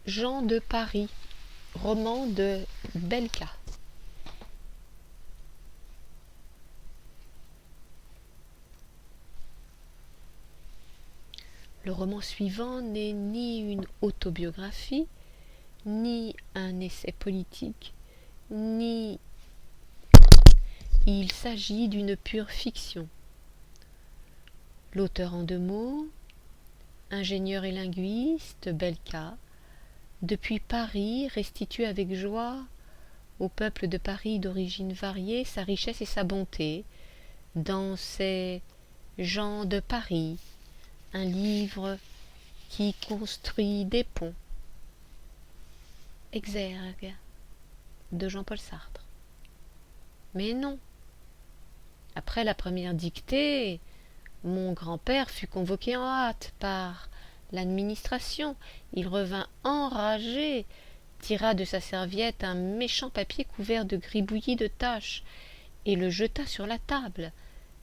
Jean de Paris, roman de Belka. Le roman suivant n'est ni une autobiographie, ni un essai politique, ni il s'agit d'une pure fiction. L'auteur en 2 mots, ingénieur et linguiste, Belka, depuis Paris, restitue avec joie au peuple de Paris d'origine variée sa richesse et sa bonté dans ses Gens de Paris, un livre qui construit des ponts. Exergue de Jean-Paul Sartre. Mais non. Après la première dictée, mon grand-père fut convoqué en hâte par l'administration. Il revint enragé, tira de sa serviette un méchant papier couvert de gribouillis de taches et le jeta sur la table.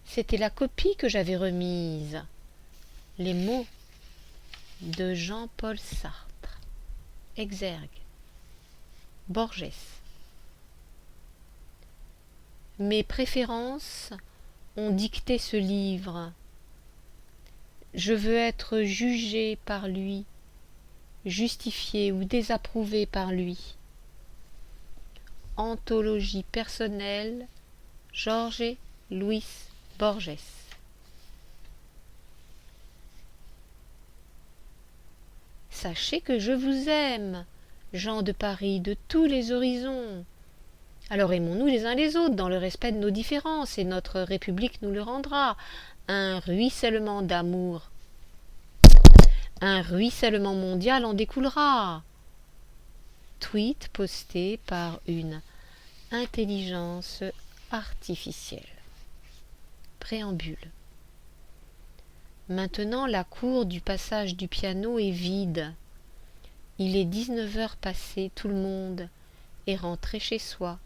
C'était la copie que j'avais remise. Les mots de Jean-Paul Sartre. Exergue. Borges. Mes préférences ont dicté ce livre. Je veux être jugé par lui, justifié ou désapprouvé par lui. Anthologie personnelle, Jorge Luis Borges. Sachez que je vous aime, gens de Paris, de tous les horizons. Alors aimons-nous les uns les autres dans le respect de nos différences, et notre République nous le rendra. Un ruissellement d'amour. Un ruissellement mondial en découlera. Tweet posté par une intelligence artificielle. Préambule. Maintenant, la cour du passage du piano est vide. Il est 19h passées, tout le monde est rentré chez soi.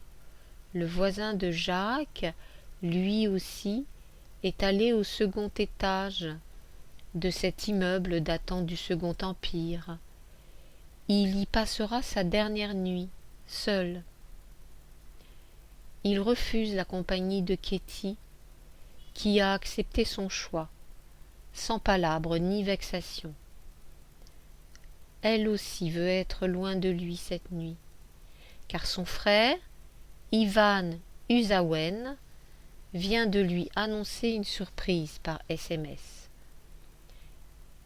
Le voisin de Jacques, lui aussi, est allé au 2e étage de cet immeuble datant du Second Empire. Il y passera sa dernière nuit, seul. Il refuse la compagnie de Ketty, qui a accepté son choix, sans palabre ni vexation. Elle aussi veut être loin de lui cette nuit, car son frère, Ivan Usawen, vient de lui annoncer une surprise par SMS.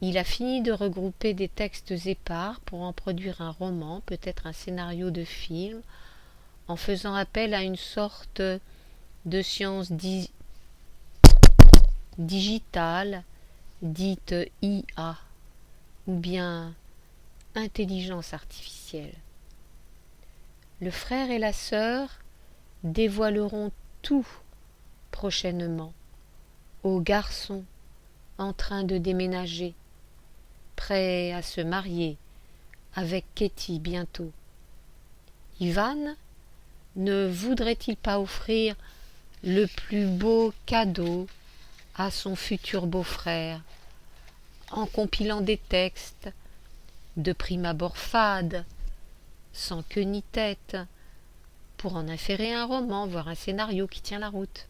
Il a fini de regrouper des textes épars pour en produire un roman, peut-être un scénario de film, en faisant appel à une sorte de science digitale, dite IA, ou bien intelligence artificielle. Le frère et la sœur dévoileront tout prochainement au garçon en train de déménager, prêt à se marier avec Ketty bientôt. Ivan ne voudrait-il pas offrir le plus beau cadeau à son futur beau-frère en compilant des textes de prime abord fades, sans queue ni tête, pour en inférer un roman, voire un scénario qui tient la route.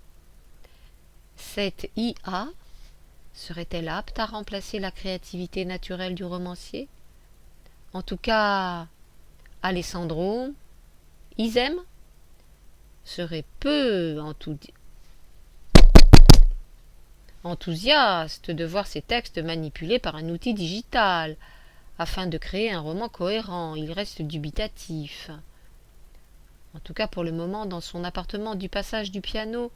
Cette IA serait-elle apte à remplacer la créativité naturelle du romancier? En tout cas, Alessandro Isem serait peu enthousiaste de voir ses textes manipulés par un outil digital afin de créer un roman cohérent. Il reste dubitatif. En tout cas, pour le moment, dans son appartement du passage du piano,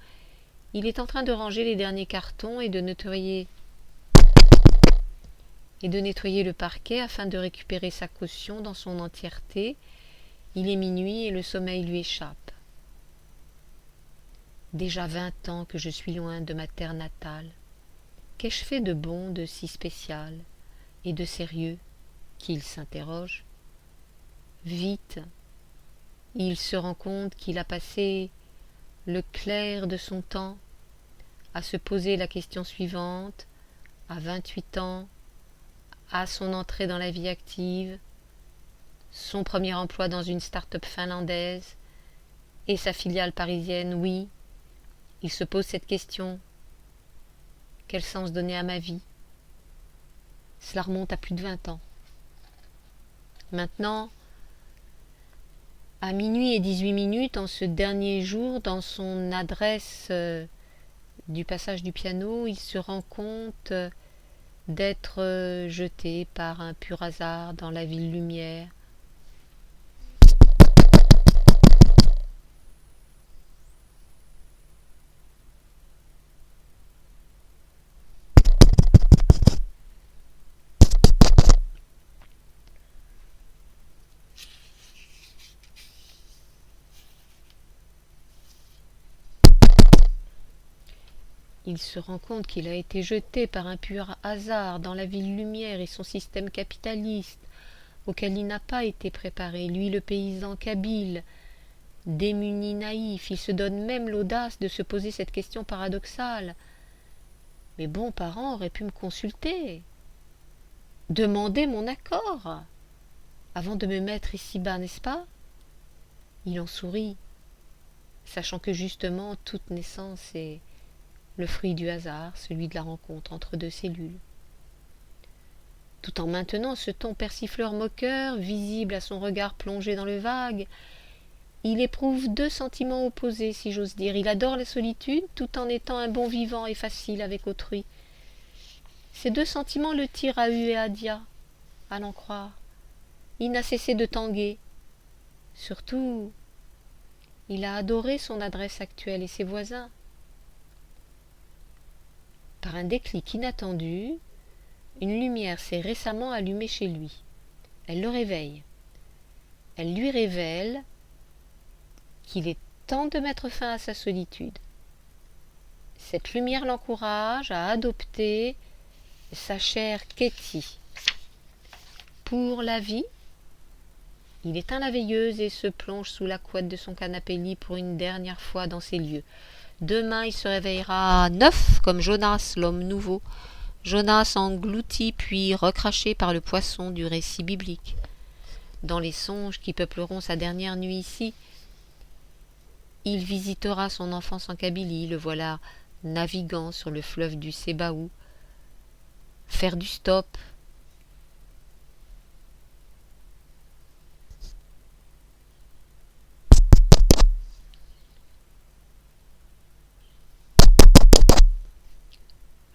il est en train de ranger les derniers cartons et de nettoyer le parquet afin de récupérer sa caution dans son entièreté. Il est minuit et le sommeil lui échappe. Déjà 20 ans que je suis loin de ma terre natale. Qu'ai-je fait de bon, de si spécial et de sérieux qu'il s'interroge. Vite, il se rend compte qu'il a passé le clair de son temps à se poser la question suivante, à 28 ans, à son entrée dans la vie active. son premier emploi dans une start-up finlandaise et sa filiale parisienne, oui, il se pose cette question. Quel sens donner à ma vie? Cela remonte à plus de 20 ans. Maintenant, à minuit et 18 minutes, en ce dernier jour, dans son adresse du passage du piano, il se rend compte d'être jeté par un pur hasard dans la ville lumière. Il se rend compte qu'il a été jeté par un pur hasard dans la ville lumière et son système capitaliste, auquel il n'a pas été préparé, lui le paysan kabyle, démuni naïf. Il se donne même l'audace de se poser cette question paradoxale. Mes bons parents auraient pu me consulter, demander mon accord, avant de me mettre ici-bas, n'est-ce pas? Il en sourit, sachant que justement toute naissance est le fruit du hasard, celui de la rencontre entre deux cellules. Tout en maintenant ce ton persifleur moqueur, visible à son regard plongé dans le vague, il éprouve deux sentiments opposés, si j'ose dire. Il adore la solitude, tout en étant un bon vivant et facile avec autrui. Ces deux sentiments le tirent à hu et à dia, à l'en croire. Il n'a cessé de tanguer. Surtout, il a adoré son adresse actuelle et ses voisins. Par un déclic inattendu, une lumière s'est récemment allumée chez lui. Elle le réveille. Elle lui révèle qu'il est temps de mettre fin à sa solitude. Cette lumière l'encourage à adopter sa chère Katie. Pour la vie, il éteint la veilleuse et se plonge sous la couette de son canapé lit pour une dernière fois dans ces lieux. Demain, il se réveillera neuf comme Jonas, l'homme nouveau. Jonas englouti puis recraché par le poisson du récit biblique. Dans les songes qui peupleront sa dernière nuit ici, il visitera son enfance en Kabylie, le voilà naviguant sur le fleuve du Sébaou, faire du stop,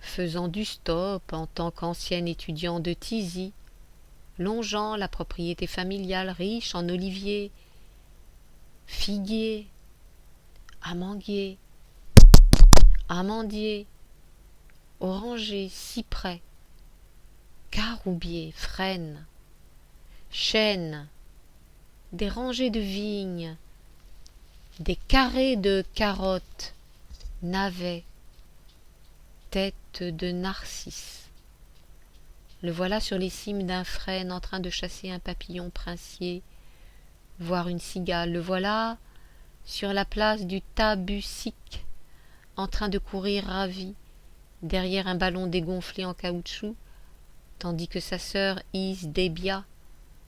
faisant du stop en tant qu'ancien étudiant de Tizi, longeant la propriété familiale riche en oliviers, figuiers, amandiers, orangers, cyprès, caroubiers, frênes, chênes, des rangées de vignes, des carrés de carottes, navets, têtes de narcisses. Le voilà sur les cimes d'un frêne en train de chasser un papillon princier, voire une cigale. Le voilà sur la place du Tabusic, en train de courir ravi, derrière un ballon dégonflé en caoutchouc, tandis que sa sœur Is Debia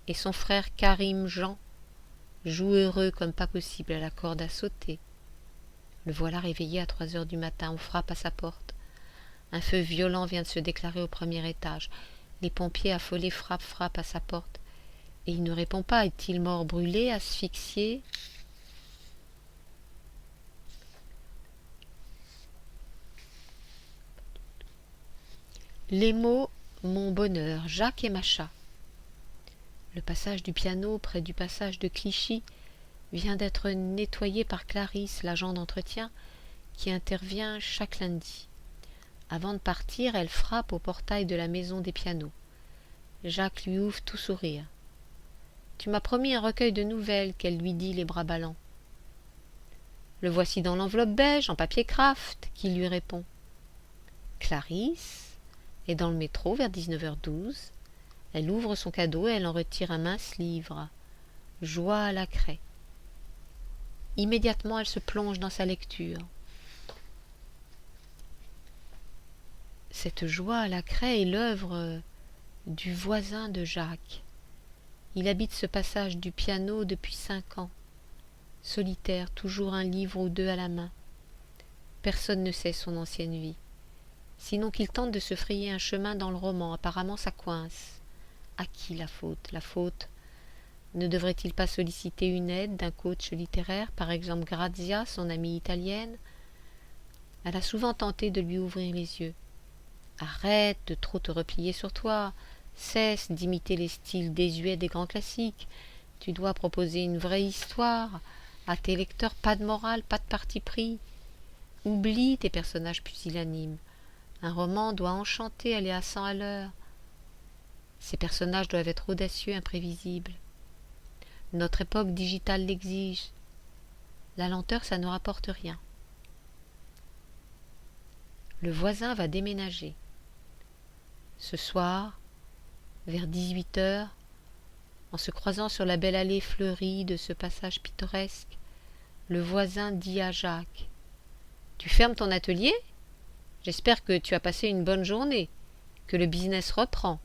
et son frère Karim Jean jouent heureux comme pas possible à la corde à sauter. Le voilà réveillé à 3 heures du matin, on frappe à sa porte. Un feu violent vient de se déclarer au premier étage. Les pompiers affolés frappent à sa porte. Et il ne répond pas. Est-il mort brûlé, asphyxié? Les mots mon bonheur, Jacques et Macha. Le passage du piano près du passage de Clichy vient d'être nettoyé par Clarisse, l'agent d'entretien, qui intervient chaque lundi. Avant de partir, elle frappe au portail de la maison des pianos. Jacques lui ouvre tout sourire. « Tu m'as promis un recueil de nouvelles, » qu'elle lui dit les bras ballants. « Le voici dans l'enveloppe beige, en papier craft, » qui lui répond. Clarisse est dans le métro vers 19h12. Elle ouvre son cadeau et elle en retire un mince livre. Joie à la craie. Immédiatement, elle se plonge dans sa lecture. Cette joie à la craie est l'œuvre du voisin de Jacques. Il habite ce passage du piano depuis 5 ans. Solitaire, toujours un livre ou deux à la main. Personne ne sait son ancienne vie. Sinon qu'il tente de se frayer un chemin dans le roman, apparemment ça coince. À qui la faute? La faute? Ne devrait-il pas solliciter une aide d'un coach littéraire, par exemple Grazia, son amie italienne? Elle a souvent tenté de lui ouvrir les yeux. Arrête de trop te replier sur toi, cesse d'imiter les styles désuets des grands classiques. Tu dois proposer une vraie histoire. À tes lecteurs, pas de morale, pas de parti pris. Oublie tes personnages pusillanimes. Un roman doit enchanter, aller à 100 à l'heure. Ces personnages doivent être audacieux, imprévisibles. Notre époque digitale l'exige. La lenteur, ça ne rapporte rien. Le voisin va déménager. Ce soir, vers 18h, en se croisant sur la belle allée fleurie de ce passage pittoresque, le voisin dit à Jacques: « Tu fermes ton atelier ? J'espère que tu as passé une bonne journée, que le business reprend. »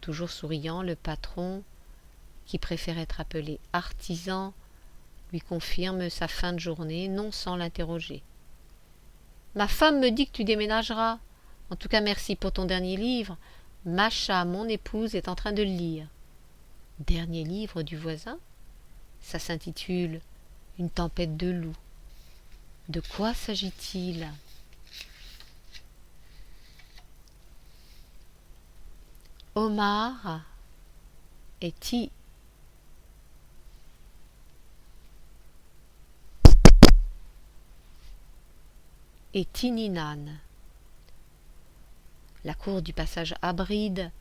Toujours souriant, le patron, qui préfère être appelé artisan, lui confirme sa fin de journée, non sans l'interroger. « Ma femme me dit que tu déménageras. En tout cas, merci pour ton dernier livre. Macha, mon épouse, est en train de le lire. » Dernier livre du voisin? Ça s'intitule « Une tempête de loups ». De quoi s'agit-il? Omar et Tininan. La cour du passage Abride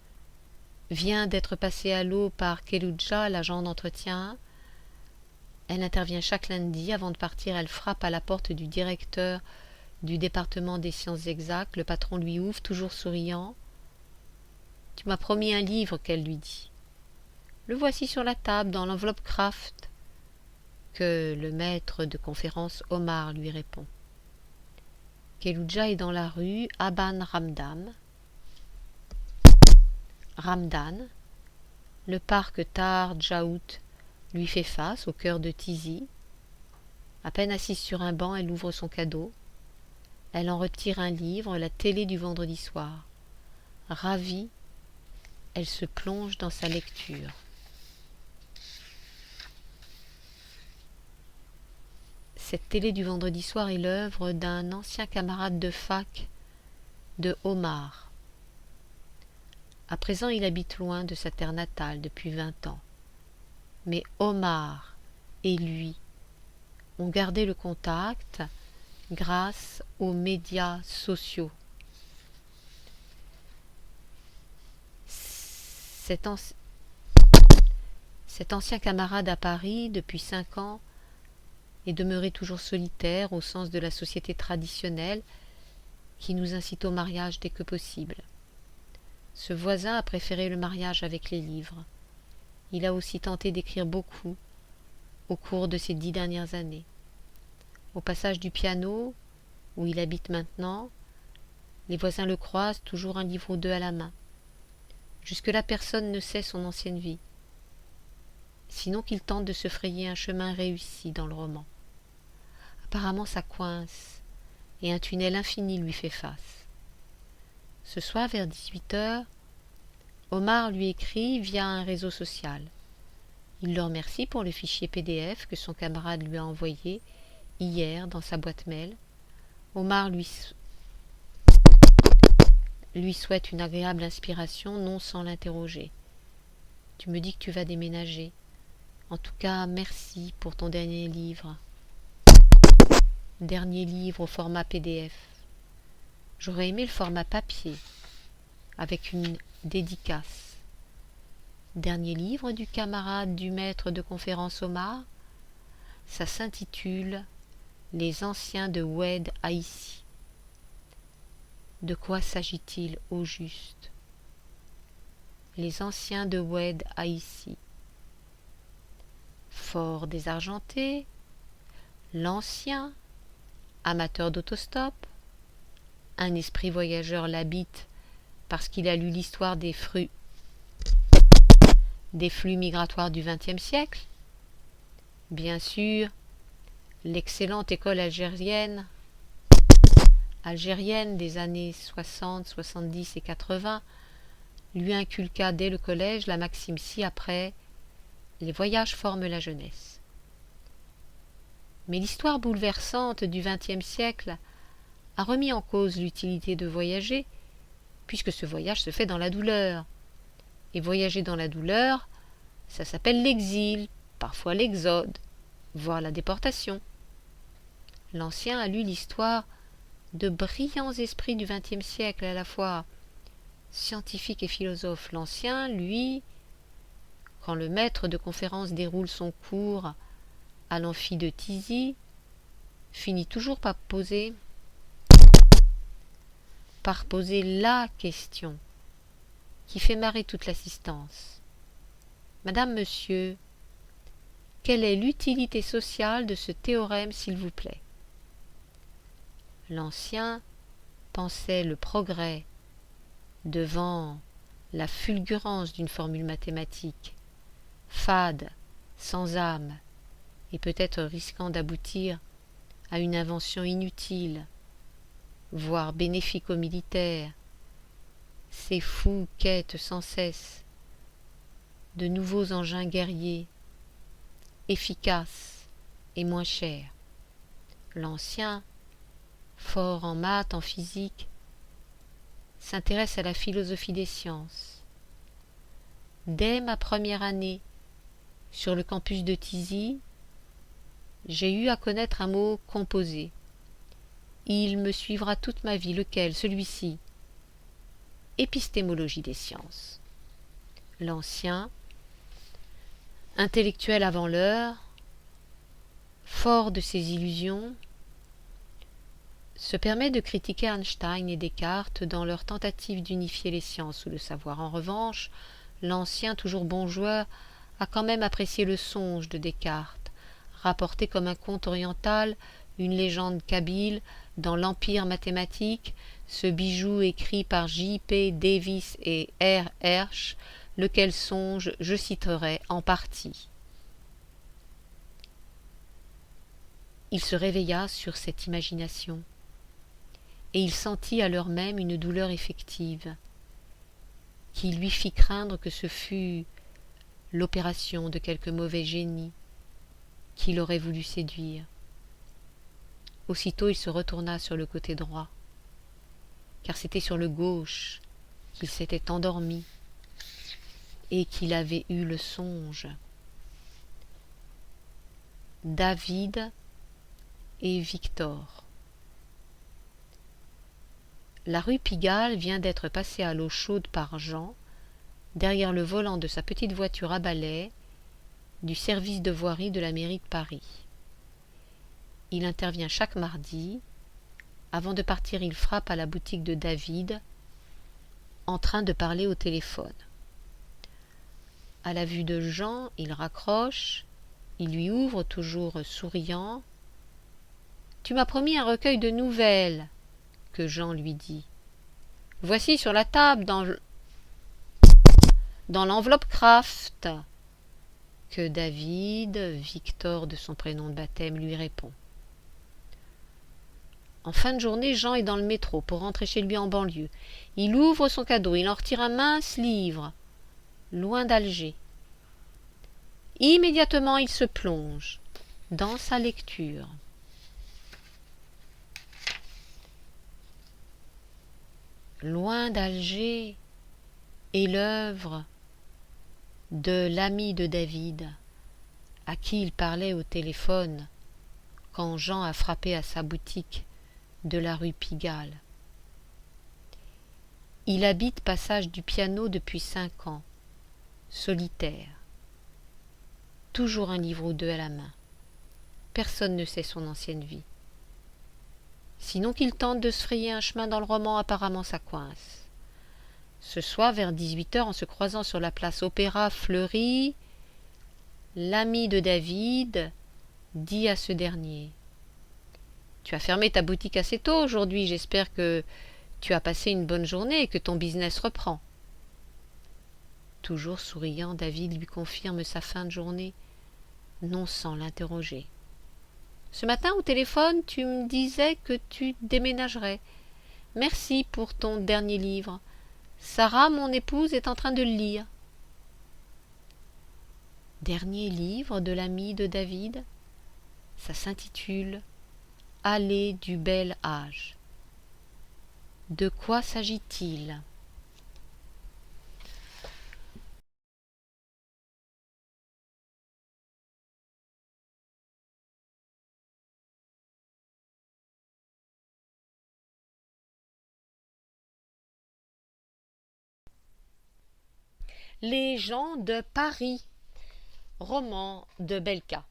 vient d'être passée à l'eau par Keloudja, l'agent d'entretien. Elle intervient chaque lundi. Avant de partir, elle frappe à la porte du directeur du département des sciences exactes. Le patron lui ouvre, toujours souriant. « Tu m'as promis un livre, » qu'elle lui dit. « Le voici sur la table, dans l'enveloppe Kraft. » Que le maître de conférence Omar lui répond. Keloudja est dans la rue Aban Ramdan. Le parc Tar Djaout lui fait face, au cœur de Tizi. À peine assise sur un banc, elle ouvre son cadeau. Elle en retire un livre, la télé du vendredi soir. Ravie, elle se plonge dans sa lecture. Cette télé du vendredi soir est l'œuvre d'un ancien camarade de fac de Omar. À présent, il habite loin de sa terre natale depuis 20 ans. Mais Omar et lui ont gardé le contact grâce aux médias sociaux. Cet ancien camarade à Paris, depuis 5 ans, est demeuré toujours solitaire au sens de la société traditionnelle qui nous incite au mariage dès que possible. Ce voisin a préféré le mariage avec les livres. Il a aussi tenté d'écrire beaucoup au cours de ces 10 dernières années. Au passage du piano, où il habite maintenant, les voisins le croisent, toujours un livre ou deux à la main. Jusque-là, personne ne sait son ancienne vie, sinon qu'il tente de se frayer un chemin réussi dans le roman. Apparemment, ça coince, et un tunnel infini lui fait face. Ce soir, vers 18h, Omar lui écrit via un réseau social. Il le remercie pour le fichier PDF que son camarade lui a envoyé hier dans sa boîte mail. Omar lui souhaite une agréable inspiration, non sans l'interroger. « Tu me dis que tu vas déménager. En tout cas, merci pour ton dernier livre. » Dernier livre au format PDF. J'aurais aimé le format papier, avec une dédicace. Dernier livre du camarade du maître de conférence Omar. Ça s'intitule « Les anciens de Oued Haïti ». De quoi s'agit-il au juste? Les anciens de Oued Haïti. Fort désargenté, l'ancien, amateur d'autostop, un esprit voyageur l'habite parce qu'il a lu l'histoire des flux migratoires du XXe siècle. Bien sûr, l'excellente école algérienne des années 60, 70 et 80 lui inculqua dès le collège la maxime ci-après: les voyages forment la jeunesse. Mais l'histoire bouleversante du XXe siècle a remis en cause l'utilité de voyager, puisque ce voyage se fait dans la douleur. Et voyager dans la douleur, ça s'appelle l'exil, parfois l'exode, voire la déportation. L'Ancien a lu l'histoire de brillants esprits du XXe siècle, à la fois scientifiques et philosophes. L'Ancien, lui, quand le maître de conférence déroule son cours à l'amphi de Tizi, finit toujours par poser la question qui fait marrer toute l'assistance. Madame, monsieur, quelle est l'utilité sociale de ce théorème, s'il vous plaît? L'Ancien pensait le progrès devant la fulgurance d'une formule mathématique, fade, sans âme, et peut-être risquant d'aboutir à une invention inutile, voire bénéfique aux militaires. Ces fous quêtent sans cesse de nouveaux engins guerriers, efficaces et moins chers. L'Ancien, fort en maths, en physique, s'intéresse à la philosophie des sciences. Dès ma première année, sur le campus de Tizi, j'ai eu à connaître un mot composé. Il me suivra toute ma vie. Lequel? Celui-ci. Épistémologie des sciences. L'Ancien, intellectuel avant l'heure, fort de ses illusions, se permet de critiquer Einstein et Descartes dans leur tentative d'unifier les sciences ou le savoir. En revanche, l'Ancien, toujours bon joueur, a quand même apprécié le songe de Descartes, rapporté comme un conte oriental, une légende kabyle dans l'Empire mathématique, ce bijou écrit par J. P. Davis et R. Hersch, lequel songe je citerai en partie. Il se réveilla sur cette imagination, et il sentit à l'heure même une douleur effective, qui lui fit craindre que ce fût l'opération de quelque mauvais génie qu'il aurait voulu séduire. Aussitôt il se retourna sur le côté droit, car c'était sur le gauche qu'il s'était endormi et qu'il avait eu le songe. David et Victor. La rue Pigalle vient d'être passée à l'eau chaude par Jean, derrière le volant de sa petite voiture à balai du service de voirie de la mairie de Paris. Il intervient chaque mardi. Avant de partir, il frappe à la boutique de David, en train de parler au téléphone. À la vue de Jean, il raccroche, il lui ouvre, toujours souriant. « Tu m'as promis un recueil de nouvelles, » que Jean lui dit. « Voici sur la table, dans l'enveloppe Kraft, » que David, Victor de son prénom de baptême, lui répond. En fin de journée, Jean est dans le métro pour rentrer chez lui en banlieue. Il ouvre son cadeau, il en retire un mince livre, Loin d'Alger. Immédiatement, il se plonge dans sa lecture. Loin d'Alger est l'œuvre de l'ami de David, à qui il parlait au téléphone quand Jean a frappé à sa boutique de la rue Pigalle. Il habite passage du Piano depuis 5 ans, solitaire. Toujours un livre ou deux à la main. Personne ne sait son ancienne vie. Sinon qu'il tente de se frayer un chemin dans le roman, apparemment ça coince. Ce soir, vers 18h, en se croisant sur la place Opéra fleurie, l'ami de David dit à ce dernier: « Tu as fermé ta boutique assez tôt aujourd'hui, j'espère que tu as passé une bonne journée et que ton business reprend. » Toujours souriant, David lui confirme sa fin de journée, non sans l'interroger. Ce matin au téléphone, tu me disais que tu déménagerais. Merci pour ton dernier livre. Sarah, mon épouse, est en train de le lire. Dernier livre de l'ami de David. Ça s'intitule Allée du bel âge. De quoi s'agit-il? Les gens de Paris. Roman de Belka.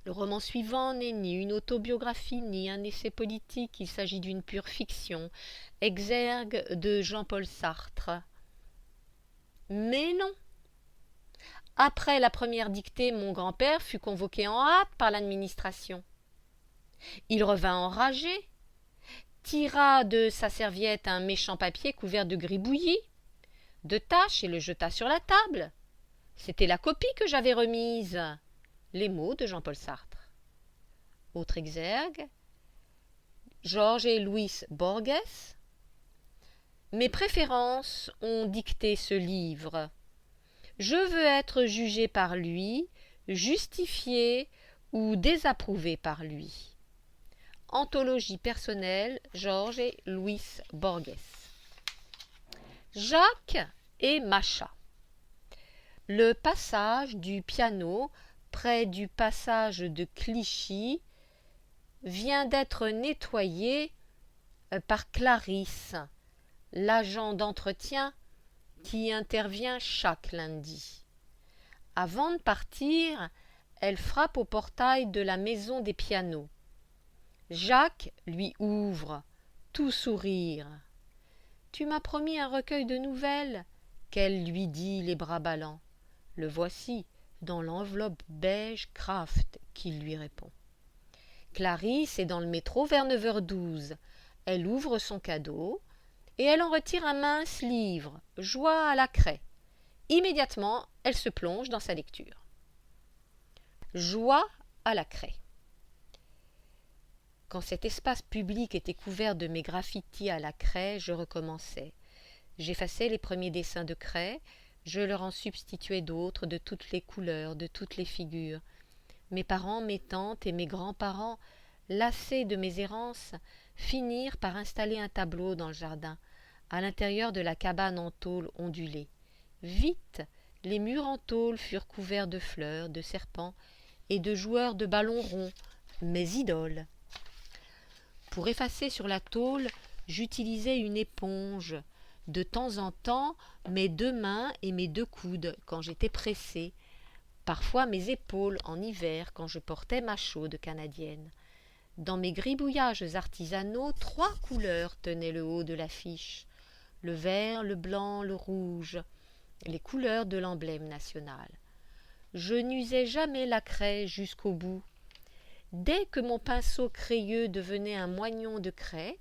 Le roman suivant n'est ni une autobiographie ni un essai politique, il s'agit d'une pure fiction, exergue de Jean-Paul Sartre. Mais non. Après la première dictée, mon grand-père fut convoqué en hâte par l'administration. Il revint enragé, tira de sa serviette un méchant papier couvert de gribouillis, de taches et le jeta sur la table. C'était la copie que j'avais remise. Les mots de Jean-Paul Sartre. Autre exergue, Georges et Louis Borges. Mes préférences ont dicté ce livre. Je veux être jugé par lui, justifié ou désapprouvé par lui. Anthologie personnelle, Georges et Louis Borges. Jacques et Macha. Le passage du piano près du passage de Clichy vient d'être nettoyé par Clarisse, l'agent d'entretien qui intervient chaque lundi. Avant de partir, elle frappe au portail de la maison des pianos. Jacques lui ouvre, tout sourire. « Tu m'as promis un recueil de nouvelles ?» qu'elle lui dit les bras ballants. Le voici, dans l'enveloppe beige Kraft, qu'il lui répond. Clarisse est dans le métro vers 9h12. Elle ouvre son cadeau et elle en retire un mince livre, Joie à la craie. Immédiatement, elle se plonge dans sa lecture. Joie à la craie. Quand cet espace public était couvert de mes graffitis à la craie, je recommençais. J'effaçais les premiers dessins de craie, je leur en substituais d'autres de toutes les couleurs, de toutes les figures. Mes parents, mes tantes et mes grands-parents, lassés de mes errances, finirent par installer un tableau dans le jardin, à l'intérieur de la cabane en tôle ondulée. Vite, les murs en tôle furent couverts de fleurs, de serpents et de joueurs de ballons ronds, mes idoles. Pour effacer sur la tôle, j'utilisais une éponge. De temps en temps, mes 2 mains et mes 2 coudes quand j'étais pressée. Parfois mes épaules en hiver quand je portais ma chaude canadienne. Dans mes gribouillages artisanaux, 3 couleurs tenaient le haut de l'affiche. Le vert, le blanc, le rouge, les couleurs de l'emblème national. Je n'usais jamais la craie jusqu'au bout. Dès que mon pinceau crayeux devenait un moignon de craie,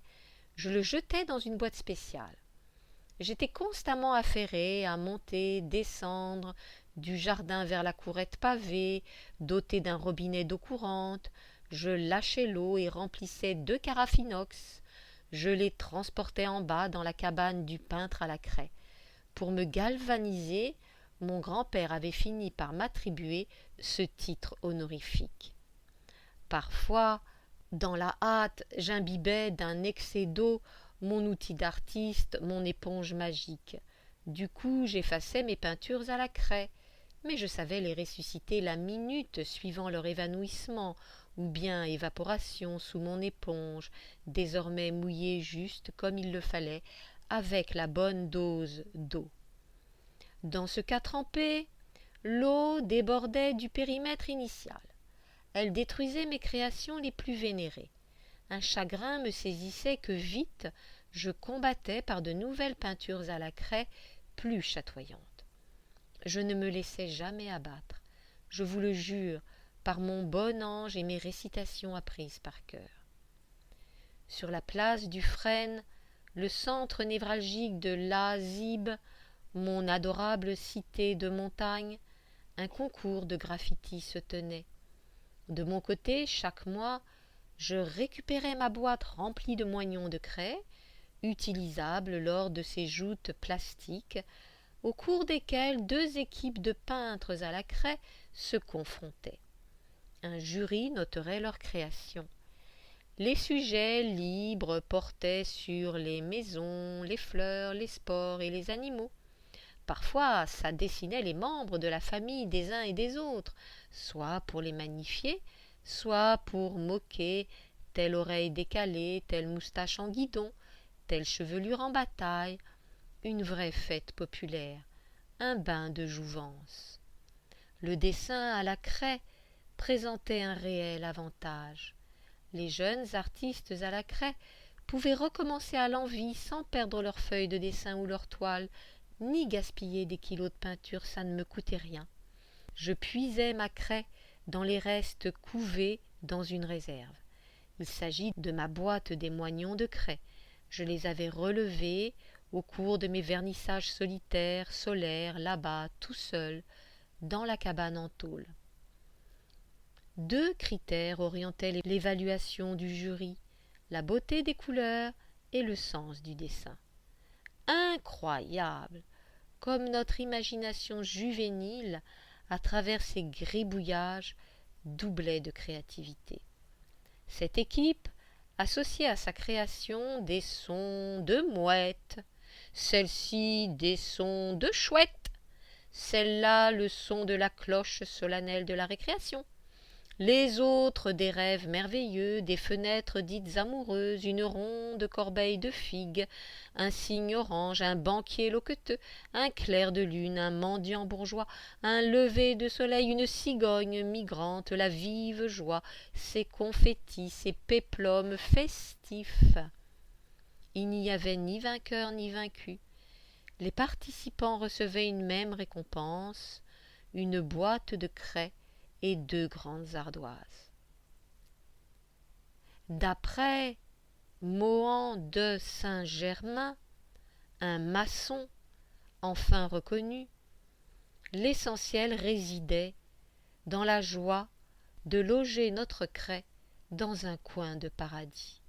je le jetais dans une boîte spéciale. J'étais constamment affairée à monter, descendre, du jardin vers la courette pavée, dotée d'un robinet d'eau courante. Je lâchais l'eau et remplissais 2 carafes inox. Je les transportais en bas dans la cabane du peintre à la craie. Pour me galvaniser, mon grand-père avait fini par m'attribuer ce titre honorifique. Parfois, dans la hâte, j'imbibais d'un excès d'eau mon outil d'artiste, mon éponge magique. Du coup, j'effaçais mes peintures à la craie, mais je savais les ressusciter la minute suivant leur évanouissement, ou bien évaporation sous mon éponge, désormais mouillée juste comme il le fallait, avec la bonne dose d'eau. Dans ce cas trempé, l'eau débordait du périmètre initial. Elle détruisait mes créations les plus vénérées. Un chagrin me saisissait que vite je combattais par de nouvelles peintures à la craie plus chatoyantes. Je ne me laissais jamais abattre, je vous le jure, par mon bon ange et mes récitations apprises par cœur. Sur la place du Frêne, le centre névralgique de l'Azib, mon adorable cité de montagne, un concours de graffiti se tenait. De mon côté, chaque mois, je récupérais ma boîte remplie de moignons de craie, utilisables lors de ces joutes plastiques, au cours desquelles deux équipes de peintres à la craie se confrontaient. Un jury noterait leur création. Les sujets libres portaient sur les maisons, les fleurs, les sports et les animaux. Parfois, ça dessinait les membres de la famille des uns et des autres, soit pour les magnifier, soit pour moquer telle oreille décalée, telle moustache en guidon, telle chevelure en bataille. Une vraie fête populaire, un bain de jouvence. Le dessin à la craie présentait un réel avantage. Les jeunes artistes à la craie pouvaient recommencer à l'envi sans perdre leurs feuilles de dessin ou leurs toiles, ni gaspiller des kilos de peinture, ça ne me coûtait rien. Je puisais ma craie dans les restes couvés dans une réserve. Il s'agit de ma boîte des moignons de craie. Je les avais relevés au cours de mes vernissages solitaires, solaires, là-bas, tout seul, dans la cabane en tôle. Deux critères orientaient l'évaluation du jury, la beauté des couleurs et le sens du dessin. Incroyable, comme notre imagination juvénile, à travers ces gribouillages, doublait de créativité. Cette équipe associait à sa création des sons de mouettes, celle-ci des sons de chouettes, celle-là le son de la cloche solennelle de la récréation, les autres des rêves merveilleux, des fenêtres dites amoureuses, une ronde corbeille de figues, un cygne orange, un banquier loqueteux, un clair de lune, un mendiant bourgeois, un lever de soleil, une cigogne migrante, la vive joie, ses confettis, ses péplums festifs. Il n'y avait ni vainqueur ni vaincu. Les participants recevaient une même récompense, une boîte de craie et deux grandes ardoises. D'après Mohan de Saint-Germain, un maçon enfin reconnu, l'essentiel résidait dans la joie de loger notre craie dans un coin de paradis.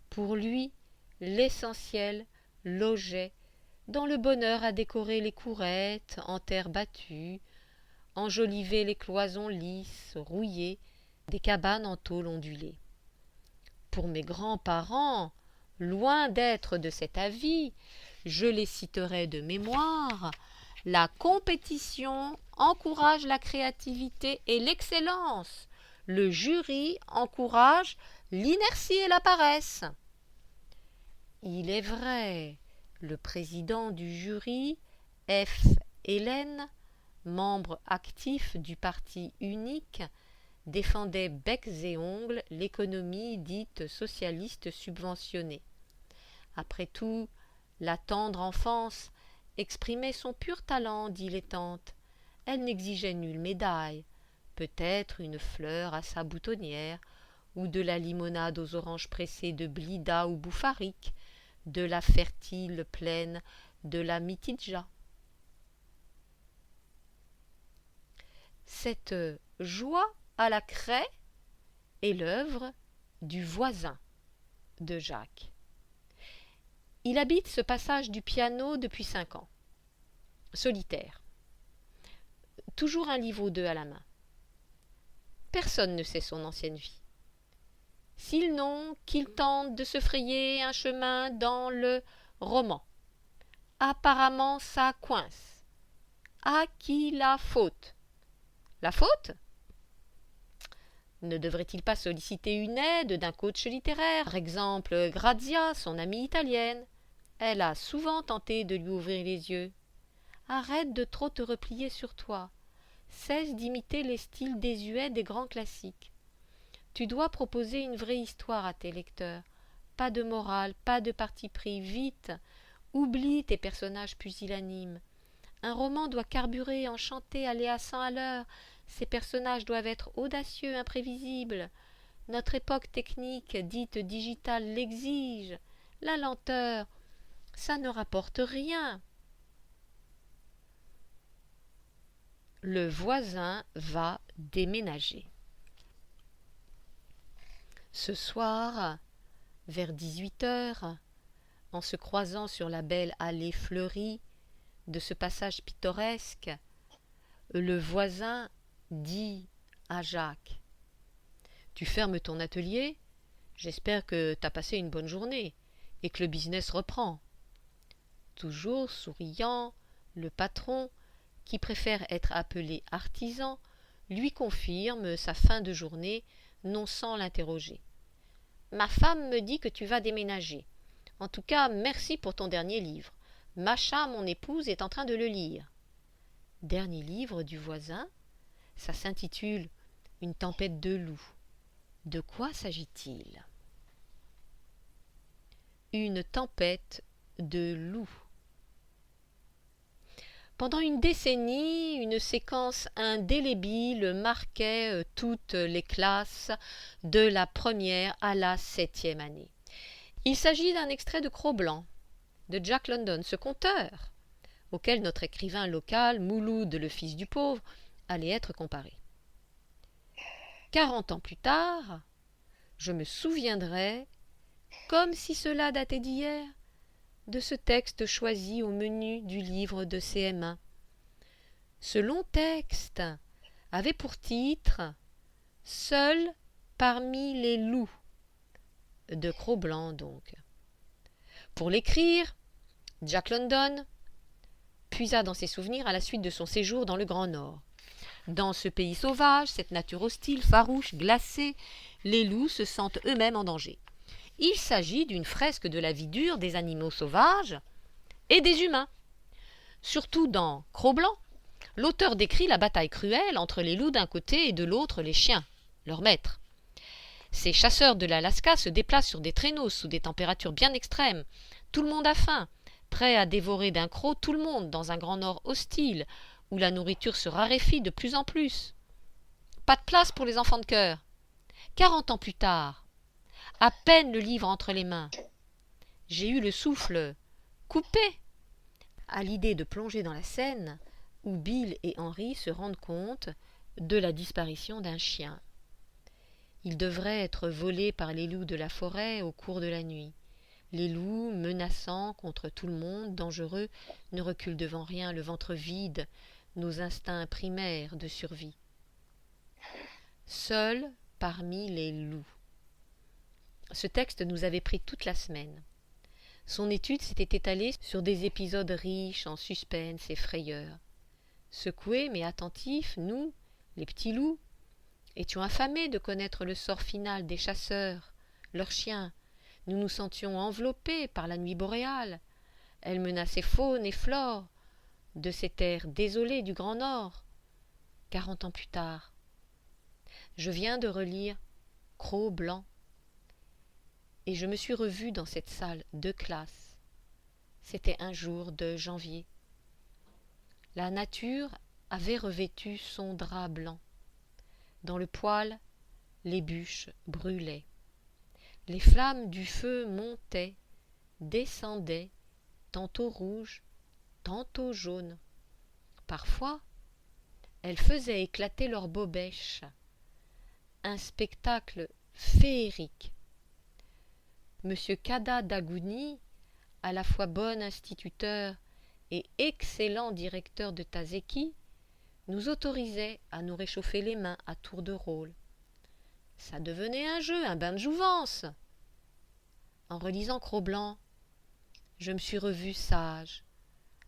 Pour lui, l'essentiel logeait dans le bonheur à décorer les courettes en terre battue, enjoliver les cloisons lisses, rouillées, des cabanes en tôle ondulée. Pour mes grands-parents, loin d'être de cet avis, je les citerai de mémoire, la compétition encourage la créativité et l'excellence. Le jury encourage l'inertie et la paresse. Il est vrai, le président du jury, F. Hélène, membre actif du parti unique, défendait becs et ongles l'économie dite socialiste subventionnée. Après tout, la tendre enfance exprimait son pur talent dilettante. Elle n'exigeait nulle médaille, peut-être une fleur à sa boutonnière, ou de la limonade aux oranges pressées de Blida ou Bouffarique, de la fertile plaine de la Mitidja. Cette joie à la craie est l'œuvre du voisin de Jacques. Il habite ce passage du piano depuis 5 ans. Solitaire. Toujours un livre ou deux à la main. Personne ne sait son ancienne vie. S'ils n'ont qu'il tente de se frayer un chemin dans le roman. Apparemment ça coince. À qui la faute? La faute? Ne devrait-il pas solliciter une aide d'un coach littéraire, par exemple Grazia, son amie italienne? Elle a souvent tenté de lui ouvrir les yeux. Arrête de trop te replier sur toi. Cesse d'imiter les styles désuets des grands classiques. Tu dois proposer une vraie histoire à tes lecteurs. Pas de morale, pas de parti pris, vite. Oublie tes personnages pusillanimes. Un roman doit carburer, enchanter, aller à 100 à l'heure. Ces personnages doivent être audacieux, imprévisibles. Notre époque technique, dite digitale, l'exige. La lenteur, ça ne rapporte rien. Le voisin va déménager. Ce soir, vers 18 heures, en se croisant sur la belle allée fleurie de ce passage pittoresque, le voisin dit à Jacques: « Tu fermes ton atelier? J'espère que t'as passé une bonne journée et que le business reprend. » Toujours souriant, le patron, qui préfère être appelé artisan, lui confirme sa fin de journée, non sans l'interroger. « Ma femme me dit que tu vas déménager. En tout cas, merci pour ton dernier livre. Macha, mon épouse, est en train de le lire. » Dernier livre du voisin, ça s'intitule « Une tempête de loups ». De quoi s'agit-il? Une tempête de loups. Pendant une décennie, une séquence indélébile marquait toutes les classes de la première à la 7e année. Il s'agit d'un extrait de Cro-Blanc, de Jack London, ce conteur, auquel notre écrivain local, Mouloud le fils du pauvre, allait être comparé. 40 ans plus tard, je me souviendrai, comme si cela datait d'hier, de ce texte choisi au menu du livre de CM1. Ce long texte avait pour titre « Seul parmi les loups » de Cro-Blanc donc. Pour l'écrire, Jack London puisa dans ses souvenirs à la suite de son séjour dans le Grand Nord. Dans ce pays sauvage, cette nature hostile, farouche, glacée, les loups se sentent eux-mêmes en danger. Il s'agit d'une fresque de la vie dure des animaux sauvages et des humains. Surtout dans Cro-Blanc, l'auteur décrit la bataille cruelle entre les loups d'un côté et de l'autre les chiens, leurs maîtres. Ces chasseurs de l'Alaska se déplacent sur des traîneaux sous des températures bien extrêmes. Tout le monde a faim, prêt à dévorer d'un croc tout le monde dans un Grand Nord hostile, où la nourriture se raréfie de plus en plus. Pas de place pour les enfants de cœur. 40 ans plus tard, à peine le livre entre les mains, j'ai eu le souffle coupé à l'idée de plonger dans la Seine où Bill et Henry se rendent compte de la disparition d'un chien. Il devrait être volé par les loups de la forêt au cours de la nuit. Les loups, menaçants contre tout le monde, dangereux, ne reculent devant rien, le ventre vide, nos instincts primaires de survie. Seul parmi les loups. Ce texte nous avait pris toute la semaine. Son étude s'était étalée sur des épisodes riches en suspense et frayeur. Secoués mais attentifs, nous, les petits loups, étions affamés de connaître le sort final des chasseurs, leurs chiens. Nous nous sentions enveloppés par la nuit boréale. Elle menaçait faune et flore de ces terres désolées du Grand Nord. 40 ans plus tard, je viens de relire Cro-Blanc et je me suis revu dans cette salle de classe. C'était un jour de janvier. La nature avait revêtu son drap blanc. Dans le poêle, les bûches brûlaient. Les flammes du feu montaient, descendaient, tantôt rouges, tantôt jaunes. Parfois, elles faisaient éclater leurs bobèches. Un spectacle féerique. Monsieur Kada Dagouni, à la fois bon instituteur et excellent directeur de Tazeki, nous autorisait à nous réchauffer les mains à tour de rôle. Ça devenait un jeu, un bain de jouvence. En relisant Cro-Blanc, je me suis revu sage,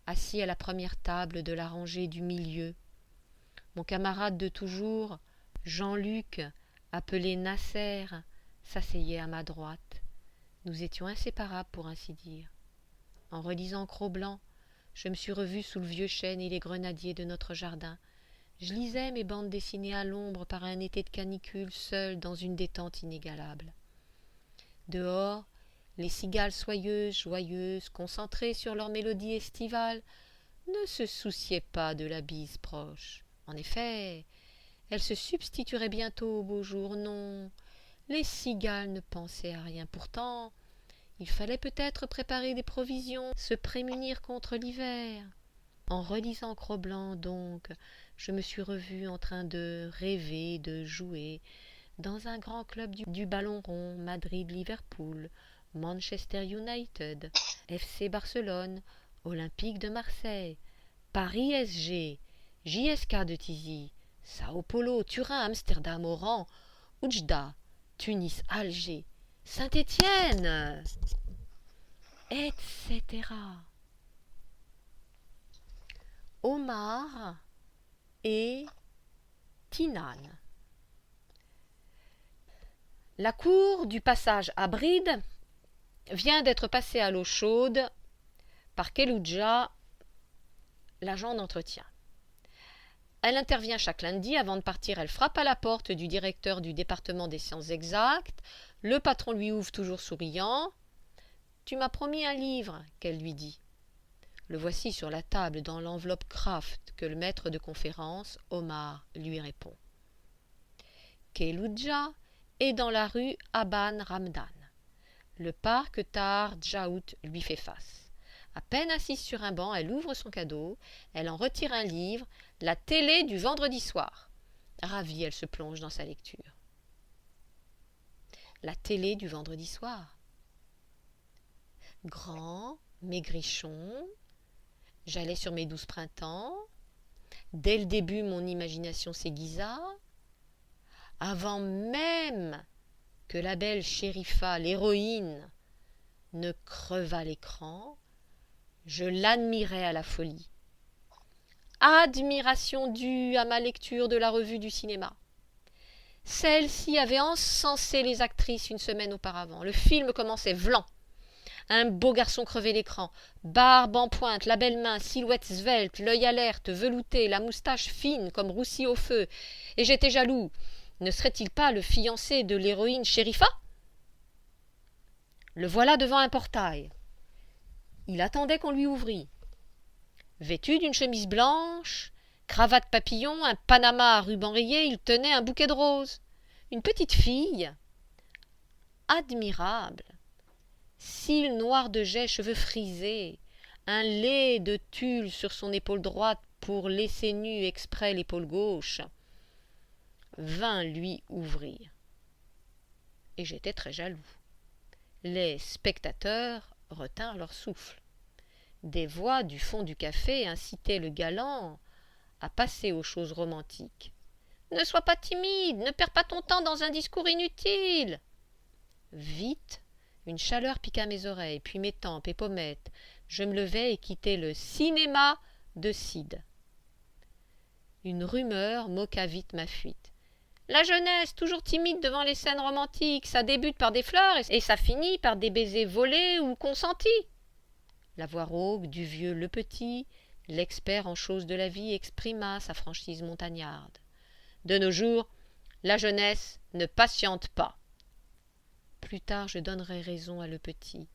assis à la première table de la rangée du milieu. Mon camarade de toujours, Jean-Luc, appelé Nasser, s'asseyait à ma droite. Nous étions inséparables pour ainsi dire. En relisant Cro-Blanc, je me suis revu sous le vieux chêne et les grenadiers de notre jardin. Je lisais mes bandes dessinées à l'ombre par un été de canicule, seul dans une détente inégalable. Dehors, les cigales soyeuses, joyeuses, concentrées sur leur mélodie estivale, ne se souciaient pas de la bise proche. En effet, elles se substitueraient bientôt au beau jour. Non, les cigales ne pensaient à rien. Pourtant, il fallait peut-être préparer des provisions, se prémunir contre l'hiver. En relisant Cro-Blanc, donc, je me suis revue en train de rêver, de jouer, dans un grand club du ballon rond, Madrid-Liverpool, Manchester United, FC Barcelone, Olympique de Marseille, Paris SG, JSK de Tizi, Sao Paulo, Turin, Amsterdam, Oran, Oujda, Tunis, Alger, Saint-Étienne, etc. Omar et Tinane. La cour du passage à Bride vient d'être passée à l'eau chaude par Keloudja, l'agent d'entretien. Elle intervient chaque lundi. Avant de partir, elle frappe à la porte du directeur du département des sciences exactes. Le patron lui ouvre toujours souriant. « Tu m'as promis un livre » qu'elle lui dit. Le voici sur la table dans l'enveloppe Kraft que le maître de conférence, Omar, lui répond. Keloudja est dans la rue Aban Ramdan. Le parc Tahar Djaout lui fait face. À peine assise sur un banc, elle ouvre son cadeau, elle en retire un livre, la télé du vendredi soir. Ravie, elle se plonge dans sa lecture. La télé du vendredi soir. Grand, maigrichon, j'allais sur mes 12 printemps. Dès le début, mon imagination s'aiguisa. Avant même que la belle Shérifa, l'héroïne, ne crevât l'écran, je l'admirais à la folie. Admiration due à ma lecture de la revue du cinéma. Celle-ci avait encensé les actrices une semaine auparavant. Le film commençait vlan. Un beau garçon crevait l'écran, barbe en pointe, la belle main, silhouette svelte, l'œil alerte, velouté, la moustache fine comme roussie au feu. Et j'étais jaloux. Ne serait-il pas le fiancé de l'héroïne Shérifa ? Le voilà devant un portail. Il attendait qu'on lui ouvrît. Vêtu d'une chemise blanche, cravate papillon, un panama à ruban rayé, il tenait un bouquet de roses. Une petite fille, admirable, cils noirs de jais, cheveux frisés, un lait de tulle sur son épaule droite pour laisser nue exprès l'épaule gauche, vint lui ouvrir. Et j'étais très jaloux. Les spectateurs retinrent leur souffle. Des voix du fond du café incitaient le galant à passer aux choses romantiques. « Ne sois pas timide, ne perds pas ton temps dans un discours inutile !» Vite, une chaleur piqua mes oreilles, puis mes tempes et pommettes. Je me levai et quittai le cinéma de Sid. Une rumeur moqua vite ma fuite. La jeunesse, toujours timide devant les scènes romantiques, ça débute par des fleurs et ça finit par des baisers volés ou consentis. La voix rauque du vieux Lepetit, l'expert en choses de la vie, exprima sa franchise montagnarde. De nos jours, la jeunesse ne patiente pas. Plus tard, je donnerai raison à Lepetit.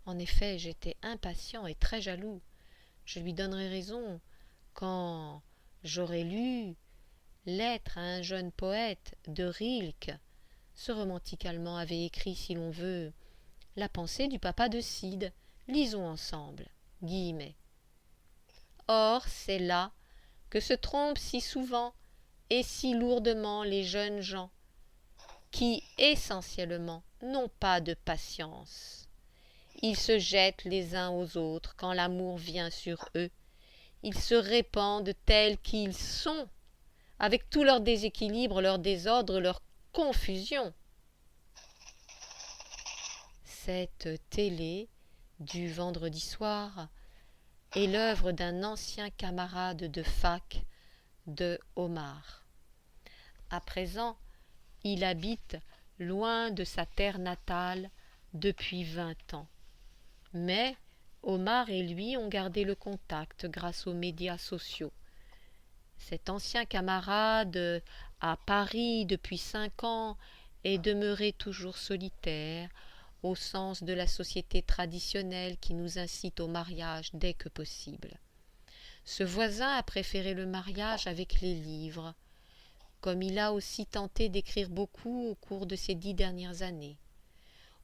En effet, j'étais impatient et très jaloux. Je lui donnerai raison quand j'aurai lu Lettre à un jeune poète de Rilke. Ce romantique allemand avait écrit, si l'on veut, la pensée du papa de Sid. Lisons ensemble. Guillemets. Or, c'est là que se trompent si souvent et si lourdement les jeunes gens, qui, essentiellement, n'ont pas de patience. Ils se jettent les uns aux autres quand l'amour vient sur eux. Ils se répandent tels qu'ils sont, avec tout leur déséquilibre, leur désordre, leur confusion. Cette télé du vendredi soir est l'œuvre d'un ancien camarade de fac de Omar. À présent, il habite loin de sa terre natale depuis 20 ans. Mais Omar et lui ont gardé le contact grâce aux médias sociaux. Cet ancien camarade à Paris depuis 5 ans est demeuré toujours solitaire, au sens de la société traditionnelle qui nous incite au mariage dès que possible. Ce voisin a préféré le mariage avec les livres, comme il a aussi tenté d'écrire beaucoup au cours de ces 10 dernières années.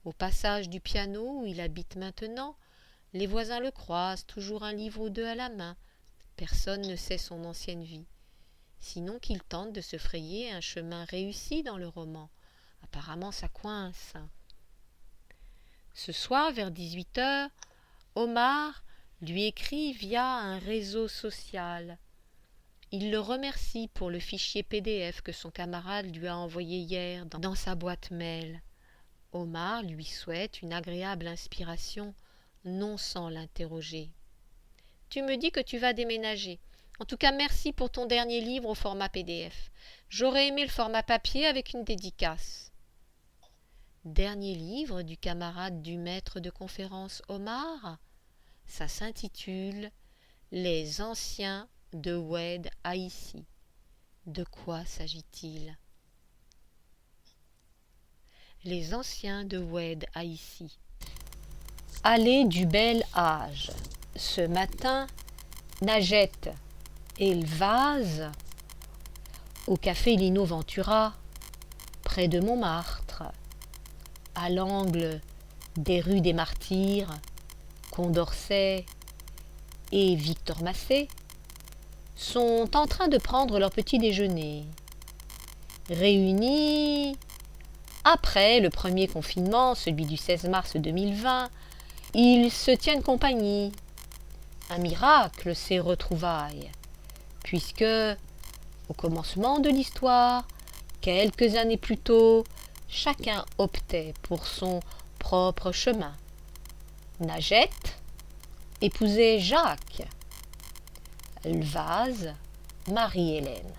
Au passage du piano où il habite maintenant, les voisins le croisent, toujours un livre ou deux à la main, Personne ne sait son ancienne vie, sinon qu'il tente de se frayer un chemin réussi dans le roman. Apparemment, ça coince. Ce soir, vers 18h, Omar lui écrit via un réseau social. Il le remercie pour le fichier PDF que son camarade lui a envoyé hier dans sa boîte mail. Omar lui souhaite une agréable inspiration, non sans l'interroger. « Tu me dis que tu vas déménager. En tout cas, merci pour ton dernier livre au format PDF. J'aurais aimé le format papier avec une dédicace. » Dernier livre du camarade du maître de conférence Omar. Ça s'intitule « Les anciens de Oued Aïssi ». De quoi s'agit-il? Les anciens de Oued Aïssi. Allée du bel âge. Ce matin, Najet et le vase au café Lino Ventura, près de Montmartre, à l'angle des rues des Martyrs, Condorcet et Victor Massé, sont en train de prendre leur petit déjeuner. Réunis après le premier confinement, celui du 16 mars 2020, ils se tiennent compagnie. Un miracle, ces retrouvailles, puisque, au commencement de l'histoire, quelques années plus tôt, chacun optait pour son propre chemin. Najet épousait Jacques, Elvase, Marie-Hélène.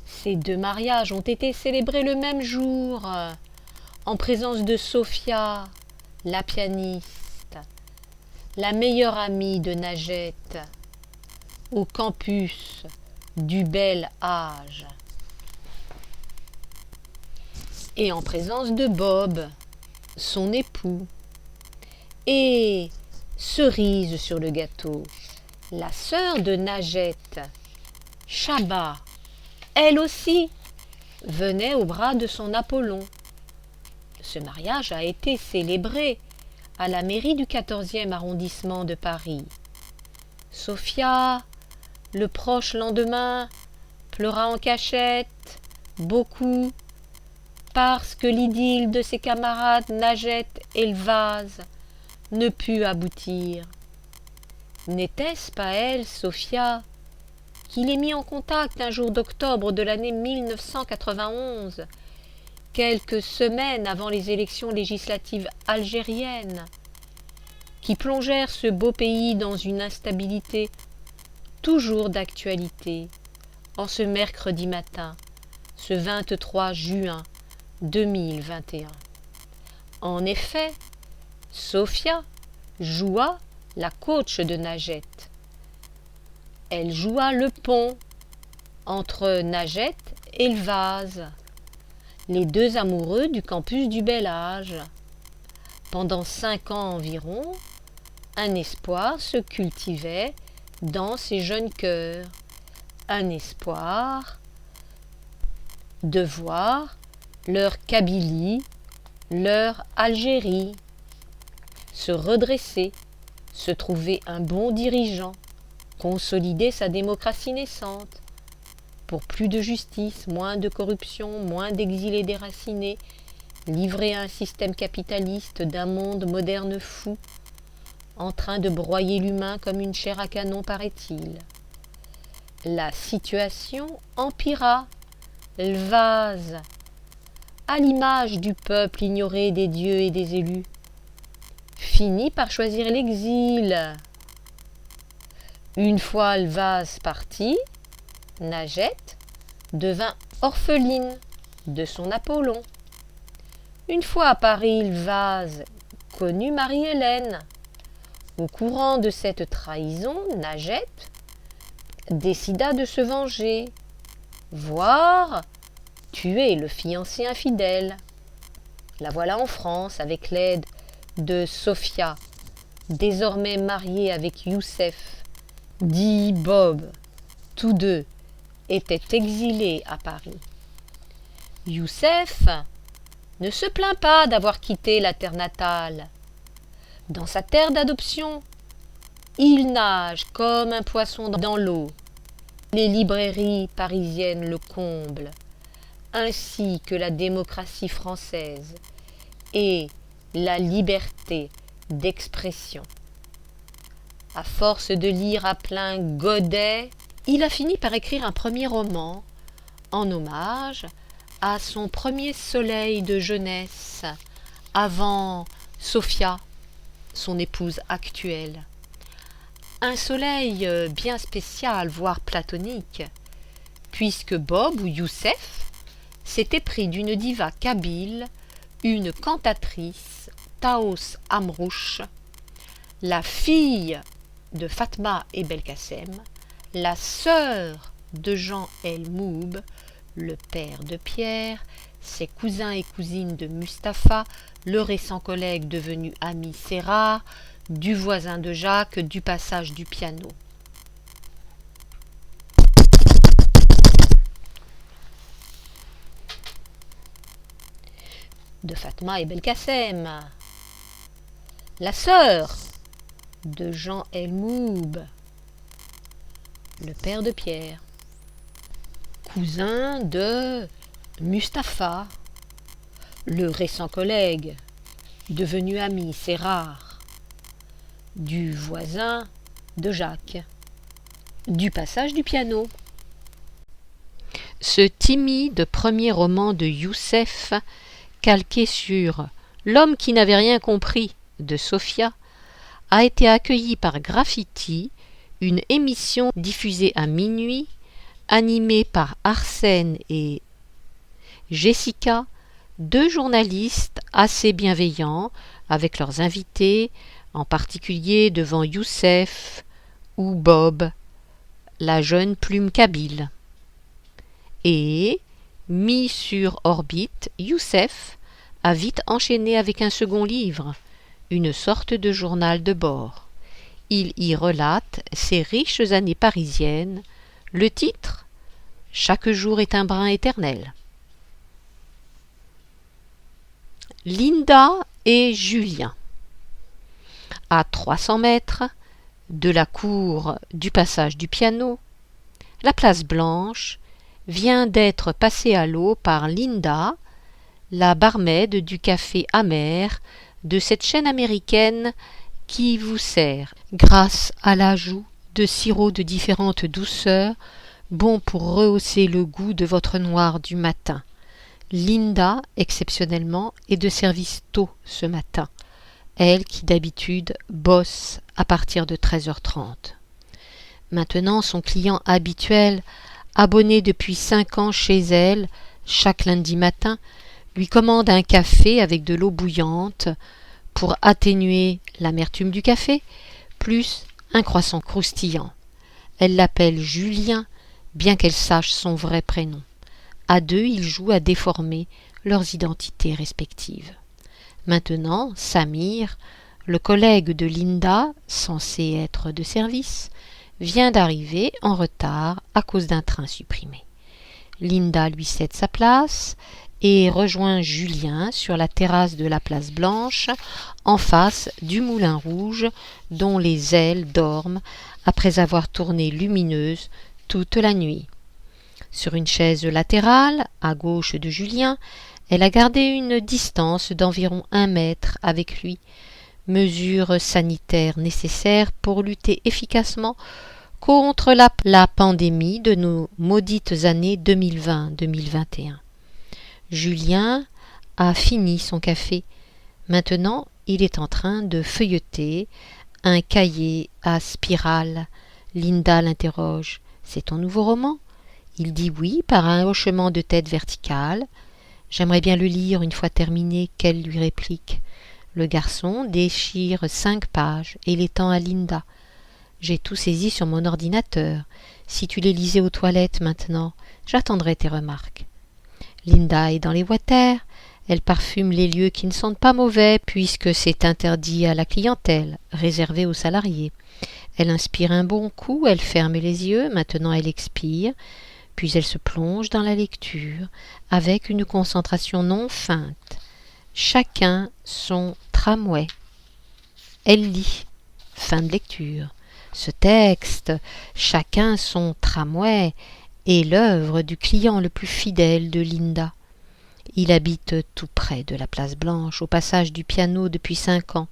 Ces deux mariages ont été célébrés le même jour, en présence de Sophia, la pianiste, la meilleure amie de Najet, au campus du bel âge, et en présence de Bob, son époux, et cerise sur le gâteau, la sœur de Najet, Chaba, elle aussi, venait au bras de son Apollon. Ce mariage a été célébré à la mairie du 14e arrondissement de Paris. Sophia, le proche lendemain, pleura en cachette, beaucoup, parce que l'idylle de ses camarades Najet et Elvase ne put aboutir. N'était-ce pas elle, Sophia, qui les mit en contact un jour d'octobre de l'année 1991, quelques semaines avant les élections législatives algériennes, qui plongèrent ce beau pays dans une instabilité toujours d'actualité, en ce mercredi matin, ce 23 juin 2021. En effet, Sophia joua la coach de Najet. Elle joua le pont entre Najet et Elvase, les deux amoureux du campus du bel âge. Pendant 5 ans environ, un espoir se cultivait dans ces jeunes cœurs, un espoir de voir leur Kabylie, leur Algérie se redresser, se trouver un bon dirigeant, consolider sa démocratie naissante, pour plus de justice, moins de corruption, moins d'exilés déracinés, livrés à un système capitaliste d'un monde moderne fou, en train de broyer l'humain comme une chair à canon, paraît-il. La situation empira. Le vase, à l'image du peuple ignoré des dieux et des élus, finit par choisir l'exil. Une fois le vase parti, Najet devint orpheline de son Apollon. Une fois à Paris, le vase connut Marie-Hélène. Au courant de cette trahison, Najet décida de se venger, voire tuer le fiancé infidèle. La voilà en France avec l'aide de Sophia, désormais mariée avec Youssef, dit Bob. Tous deux étaient exilés à Paris. Youssef ne se plaint pas d'avoir quitté la terre natale. Dans sa terre d'adoption, Il nage comme un poisson dans l'eau. Les librairies parisiennes le comblent, ainsi que la démocratie française et la liberté d'expression. À force de lire à plein godet, il a fini par écrire un premier roman en hommage à son premier soleil de jeunesse avant Sophia, son épouse actuelle. Un soleil bien spécial, voire platonique, puisque Bob ou Youssef s'était pris d'une diva kabyle, une cantatrice, Taos Amrouche, la fille de Fatma et Belkacem, la sœur de Jean El Moub, le père de Pierre, ses cousins et cousines de Mustapha, le récent collègue devenu ami Serra, du voisin de Jacques, du passage du piano. De Fatma et Belkacem, la sœur de Jean El Moub, le père de Pierre, cousin de Mustapha, le récent collègue devenu ami, c'est rare, du voisin de Jacques, du passage du piano. Ce timide premier roman de Youssef, calqué sur L'homme qui n'avait rien compris de Sophia, a été accueilli par Graffiti, une émission diffusée à minuit, animée par Arsène et Jessica, deux journalistes assez bienveillants avec leurs invités, en particulier devant Youssef ou Bob, la jeune plume kabyle. Et, mis sur orbite, Youssef a vite enchaîné avec un second livre, une sorte de journal de bord. Il y relate ses riches années parisiennes. Le titre, Chaque jour est un brin éternel. Linda et Julien. À 300 mètres de la cour du passage du piano, la place Blanche vient d'être passée à l'eau par Linda, la barmaid du café amer de cette chaîne américaine qui vous sert, grâce à l'ajout de sirop de différentes douceurs, bon pour rehausser le goût de votre noir du matin. Linda, exceptionnellement, est de service tôt ce matin, elle qui d'habitude bosse à partir de 13h30. Maintenant, son client habituel, abonné depuis 5 ans chez elle, chaque lundi matin, lui commande un café avec de l'eau bouillante pour atténuer l'amertume du café, plus un croissant croustillant. Elle l'appelle Julien, bien qu'elle sache son vrai prénom. À deux, ils jouent à déformer leurs identités respectives. Maintenant, Samir, le collègue de Linda, censé être de service, vient d'arriver en retard à cause d'un train supprimé. Linda lui cède sa place et rejoint Julien sur la terrasse de la place Blanche, en face du Moulin Rouge, dont les ailes dorment après avoir tourné lumineuses toute la nuit. Sur une chaise latérale, à gauche de Julien, elle a gardé une distance d'environ 1 mètre avec lui, mesure sanitaire nécessaire pour lutter efficacement contre la pandémie de nos maudites années 2020-2021. Julien a fini son café. Maintenant, il est en train de feuilleter un cahier à spirale. Linda l'interroge. « C'est ton nouveau roman ?» Il dit oui par un hochement de tête vertical. « J'aimerais bien le lire une fois terminé. » Qu'elle lui réplique. Le garçon déchire 5 pages et les tend à Linda. « J'ai tout saisi sur mon ordinateur. Si tu les lisais aux toilettes maintenant, j'attendrai tes remarques. » Linda est dans les water. Elle parfume les lieux qui ne sentent pas mauvais puisque c'est interdit à la clientèle, réservé aux salariés. Elle inspire un bon coup, elle ferme les yeux, maintenant elle expire, puis elle se plonge dans la lecture avec une concentration non feinte. Chacun son tramway. Elle lit. Fin de lecture. Ce texte, chacun son tramway, est l'œuvre du client le plus fidèle de Linda. Il habite tout près de la place Blanche, au passage du piano depuis 5 ans,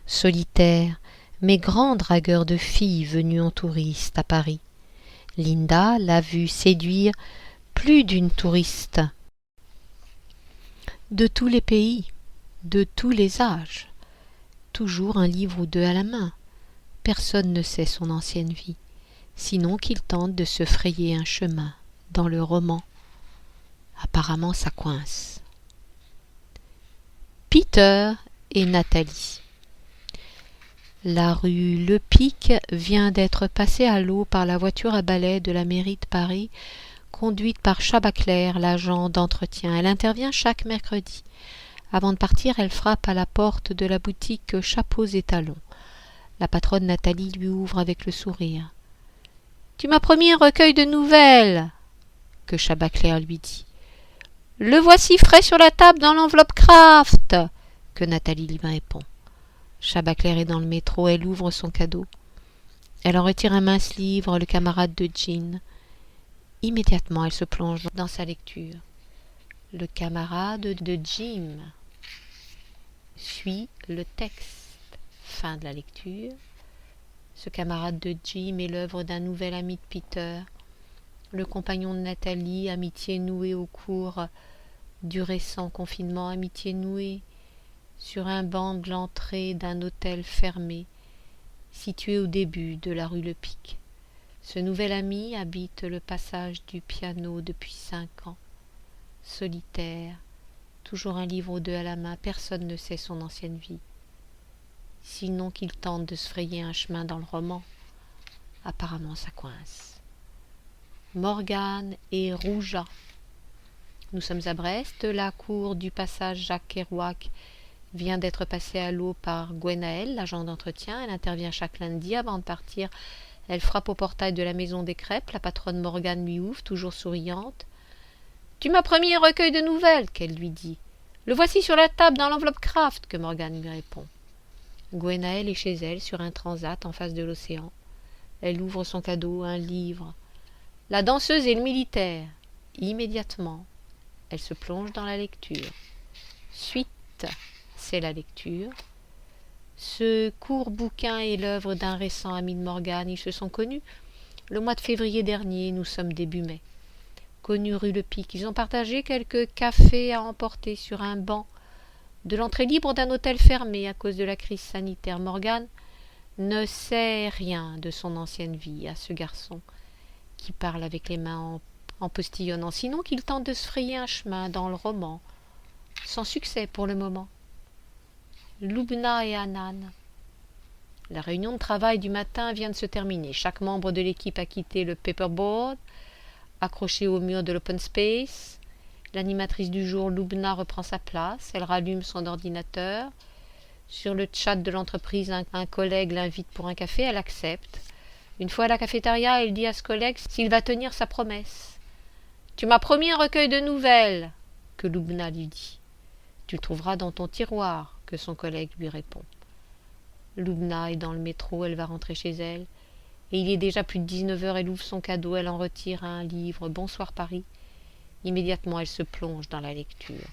solitaire, mais grand dragueur de filles venues en touriste à Paris. Linda l'a vu séduire plus d'une touriste de tous les pays, de tous les âges. Toujours un livre ou deux à la main. Personne ne sait son ancienne vie, sinon qu'il tente de se frayer un chemin dans le roman. Apparemment ça coince. Peter et Nathalie. La rue Le Pic vient d'être passée à l'eau par la voiture à balai de la mairie de Paris, conduite par Chabaclair, l'agent d'entretien. Elle intervient chaque mercredi. Avant de partir, elle frappe à la porte de la boutique Chapeaux et Talons. La patronne Nathalie lui ouvre avec le sourire. « Tu m'as promis un recueil de nouvelles !» que Chabaclair lui dit. « Le voici frais sur la table dans l'enveloppe Kraft !» que Nathalie lui répond. Chabaclair est dans le métro, elle ouvre son cadeau. Elle en retire un mince livre, le camarade de Jean. Immédiatement, elle se plonge dans sa lecture. Le camarade de Jim suit le texte. Fin de la lecture. Ce camarade de Jim est l'œuvre d'un nouvel ami de Peter, le compagnon de Nathalie, amitié nouée au cours du récent confinement, amitié nouée sur un banc de l'entrée d'un hôtel fermé, situé au début de la rue Le Pic. Ce nouvel ami habite le passage du piano depuis 5 ans. Solitaire, toujours un livre ou deux à la main, personne ne sait son ancienne vie. Sinon qu'il tente de se frayer un chemin dans le roman. Apparemment ça coince. Morgane et Rouja. Nous sommes à Brest, la cour du passage Jacques Kerouac vient d'être passée à l'eau par Gwenaëlle, l'agent d'entretien. Elle intervient chaque lundi. Avant de partir, elle frappe au portail de la maison des crêpes. La patronne Morgane lui ouvre, toujours souriante. « Tu m'as promis un recueil de nouvelles » qu'elle lui dit. « Le voici sur la table dans l'enveloppe Kraft » que Morgane lui répond. Gwenaëlle est chez elle, sur un transat en face de l'océan. Elle ouvre son cadeau, un livre. « La danseuse et le militaire » Immédiatement, elle se plonge dans la lecture. Suite, c'est la lecture. Ce court bouquin est l'œuvre d'un récent ami de Morgane. Ils se sont connus le mois de février dernier, nous sommes début mai. Connus rue Le Pic, ils ont partagé quelques cafés à emporter sur un banc de l'entrée libre d'un hôtel fermé à cause de la crise sanitaire. Morgane ne sait rien de son ancienne vie à ce garçon qui parle avec les mains en postillonnant, sinon qu'il tente de se frayer un chemin dans le roman, sans succès pour le moment. Loubna et Hanan. La réunion de travail du matin vient de se terminer. Chaque membre de l'équipe a quitté le paperboard, accroché au mur de l'open space. L'animatrice du jour, Loubna, reprend sa place. Elle rallume son ordinateur. Sur le chat de l'entreprise, un collègue l'invite pour un café. Elle accepte. Une fois à la cafétéria, elle dit à ce collègue s'il va tenir sa promesse. « Tu m'as promis un recueil de nouvelles » que Loubna lui dit. « Tu le trouveras dans ton tiroir » que son collègue lui répond. Loubna est dans le métro, elle va rentrer chez elle. Et il est déjà plus de 19h, elle ouvre son cadeau, elle en retire un livre, Bonsoir Paris. Immédiatement, elle se plonge dans la lecture.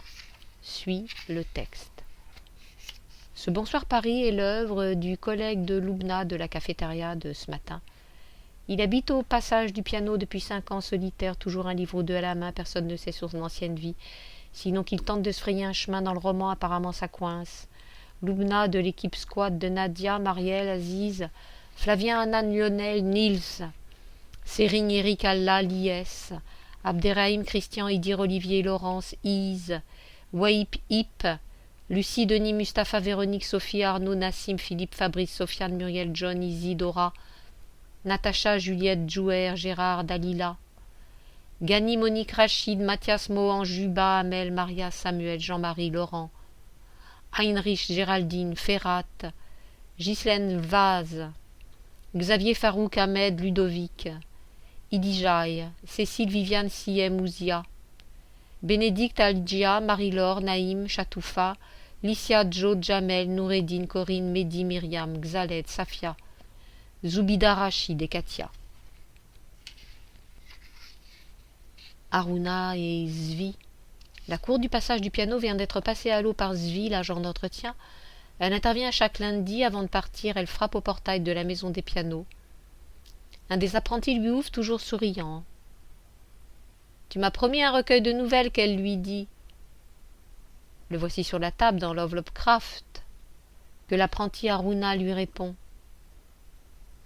Suit le texte. Ce Bonsoir Paris est l'œuvre du collègue de Loubna de la cafétéria de ce matin. Il habite au passage du piano depuis 5 ans, solitaire, toujours un livre ou deux à la main, personne ne sait sur son ancienne vie, sinon qu'il tente de se frayer un chemin dans le roman, apparemment ça coince. Loubna de l'équipe squad de Nadia, Marielle, Aziz, Flavien, Anan, Lionel, Nils, Sering, Eric, Allah, Lies, Abderrahim, Christian, Idir, Olivier, Laurence,Ise, Waïp, Hip, Lucie, Denis, Mustapha, Véronique, Sophie, Arnaud, Nassim, Philippe, Fabrice, Sofiane, Muriel, John, Isidora, Natacha, Juliette, Jouer, Gérard, Dalila, Gani, Monique, Rachid, Mathias, Mohan, Juba, Amel, Maria, Samuel, Jean-Marie, Laurent, Heinrich, Géraldine, Ferrat, Ghislaine Vaz, Xavier Farouk, Ahmed, Ludovic, Idijaï, Cécile, Viviane, Siem, Ouzia, Bénédicte, Algia, Marie-Laure, Naïm, Chatoufa, Licia, Jo, Jamel, Noureddine, Corinne, Mehdi, Myriam, Xaled, Safia, Zubida Rachid et Katia. Haruna et Zvi. La cour du passage du piano vient d'être passée à l'eau par Zvi, l'agent d'entretien. Elle intervient à chaque lundi. Avant de partir, elle frappe au portail de la maison des pianos. Un des apprentis lui ouvre, toujours souriant. « Tu m'as promis un recueil de nouvelles » qu'elle lui dit. Le voici sur la table dans l'enveloppe Kraft, que l'apprenti Haruna lui répond.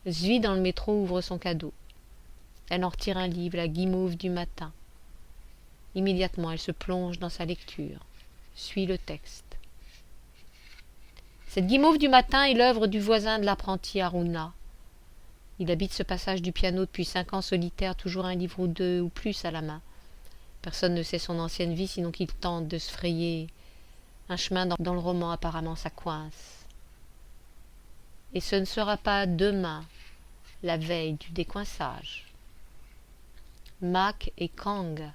Zvi, dans le métro, ouvre son cadeau. Elle en retire un livre, La Guimauve du matin. Immédiatement, elle se plonge dans sa lecture. Suit le texte. Cette Guimauve du matin est l'œuvre du voisin de l'apprenti Haruna. Il habite ce passage du piano depuis 5 ans solitaire, toujours un livre ou 2 ou plus à la main. Personne ne sait son ancienne vie, sinon qu'il tente de se frayer un chemin dans le roman. Apparemment, ça coince. Et ce ne sera pas demain, la veille du décoinçage. Mac et Kang.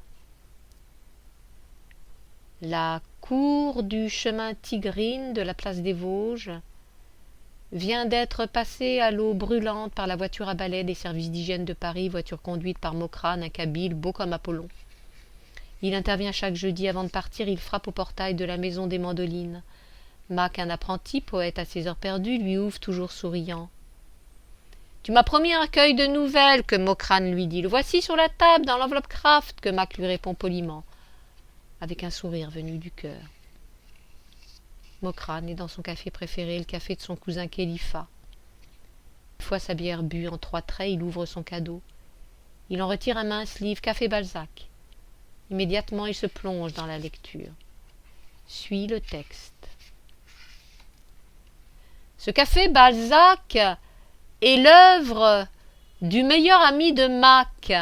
La cour du chemin Tigrine de la place des Vosges vient d'être passée à l'eau brûlante par la voiture à balai des services d'hygiène de Paris, voiture conduite par Mokrane, un Kabyle beau comme Apollon. Il intervient chaque jeudi. Avant de partir, il frappe au portail de la maison des mandolines. Mac, un apprenti, poète à ses heures perdues, lui ouvre, toujours souriant. « Tu m'as promis un recueil de nouvelles » que Mokrane lui dit. « Le voici sur la table, dans l'enveloppe Kraft » que Mac lui répond poliment, avec un sourire venu du cœur. Mokrane est dans son café préféré, le café de son cousin Khalifa. Une fois sa bière bue en 3 traits, il ouvre son cadeau. Il en retire un mince livre, Café Balzac. Immédiatement, il se plonge dans la lecture. Suit le texte. Ce Café Balzac est l'œuvre du meilleur ami de Mac.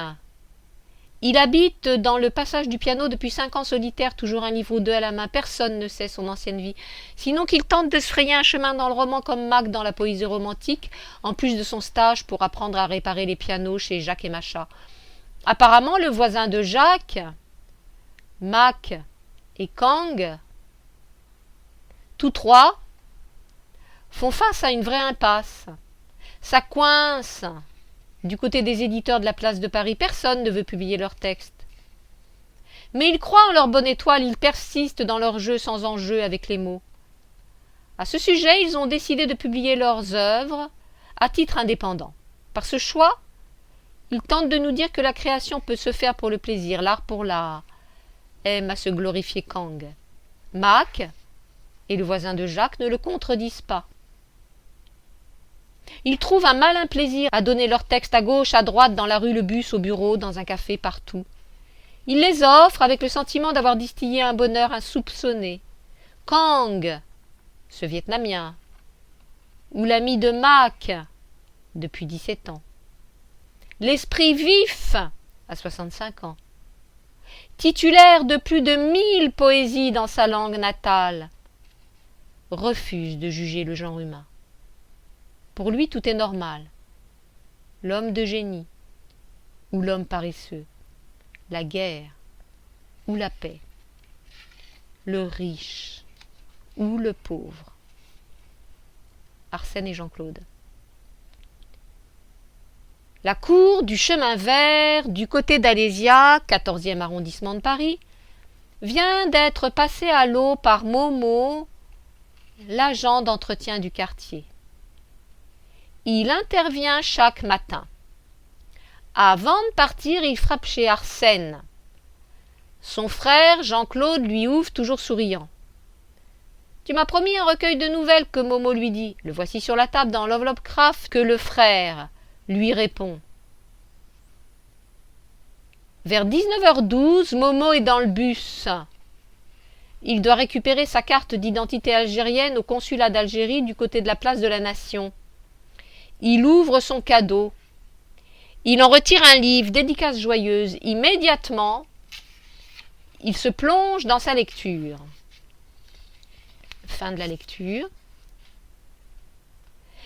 Il habite dans le passage du piano depuis 5 ans solitaire, toujours un livre ou 2 à la main. Personne ne sait son ancienne vie, sinon qu'il tente de se frayer un chemin dans le roman comme Mac dans la poésie romantique, en plus de son stage pour apprendre à réparer les pianos chez Jacques et Macha. Apparemment, le voisin de Jacques, Mac et Kang, tous 3, font face à une vraie impasse. Ça coince. Du côté des éditeurs de la place de Paris, personne ne veut publier leurs textes. Mais ils croient en leur bonne étoile, ils persistent dans leur jeu sans enjeu avec les mots. À ce sujet, ils ont décidé de publier leurs œuvres à titre indépendant. Par ce choix, ils tentent de nous dire que la création peut se faire pour le plaisir, l'art pour l'art. Aime à se glorifier Kang. Mac et le voisin de Jacques ne le contredisent pas. Ils trouvent un malin plaisir à donner leurs textes à gauche, à droite, dans la rue, le bus, au bureau, dans un café, partout. Ils les offrent avec le sentiment d'avoir distillé un bonheur insoupçonné. Kang, ce Vietnamien, ou l'ami de Mac, depuis 17 ans. L'esprit vif, à 65 ans. Titulaire de plus de 1000 poésies dans sa langue natale, refuse de juger le genre humain. Pour lui, tout est normal. L'homme de génie, ou l'homme paresseux, la guerre, ou la paix, le riche, ou le pauvre. Arsène et Jean-Claude. La cour du chemin vert, du côté d'Alésia, 14e arrondissement de Paris, vient d'être passée à l'eau par Momo, l'agent d'entretien du quartier. Il intervient chaque matin. Avant de partir, il frappe chez Arsène. Son frère, Jean-Claude, lui ouvre, toujours souriant. « Tu m'as promis un recueil de nouvelles » que Momo lui dit. Le voici sur la table dans l'enveloppe Kraft que le frère lui répond. Vers 19h12, Momo est dans le bus. Il doit récupérer sa carte d'identité algérienne au consulat d'Algérie du côté de la place de la Nation. Il ouvre son cadeau. Il en retire un livre, Dédicace joyeuse. Immédiatement, il se plonge dans sa lecture. Fin de la lecture.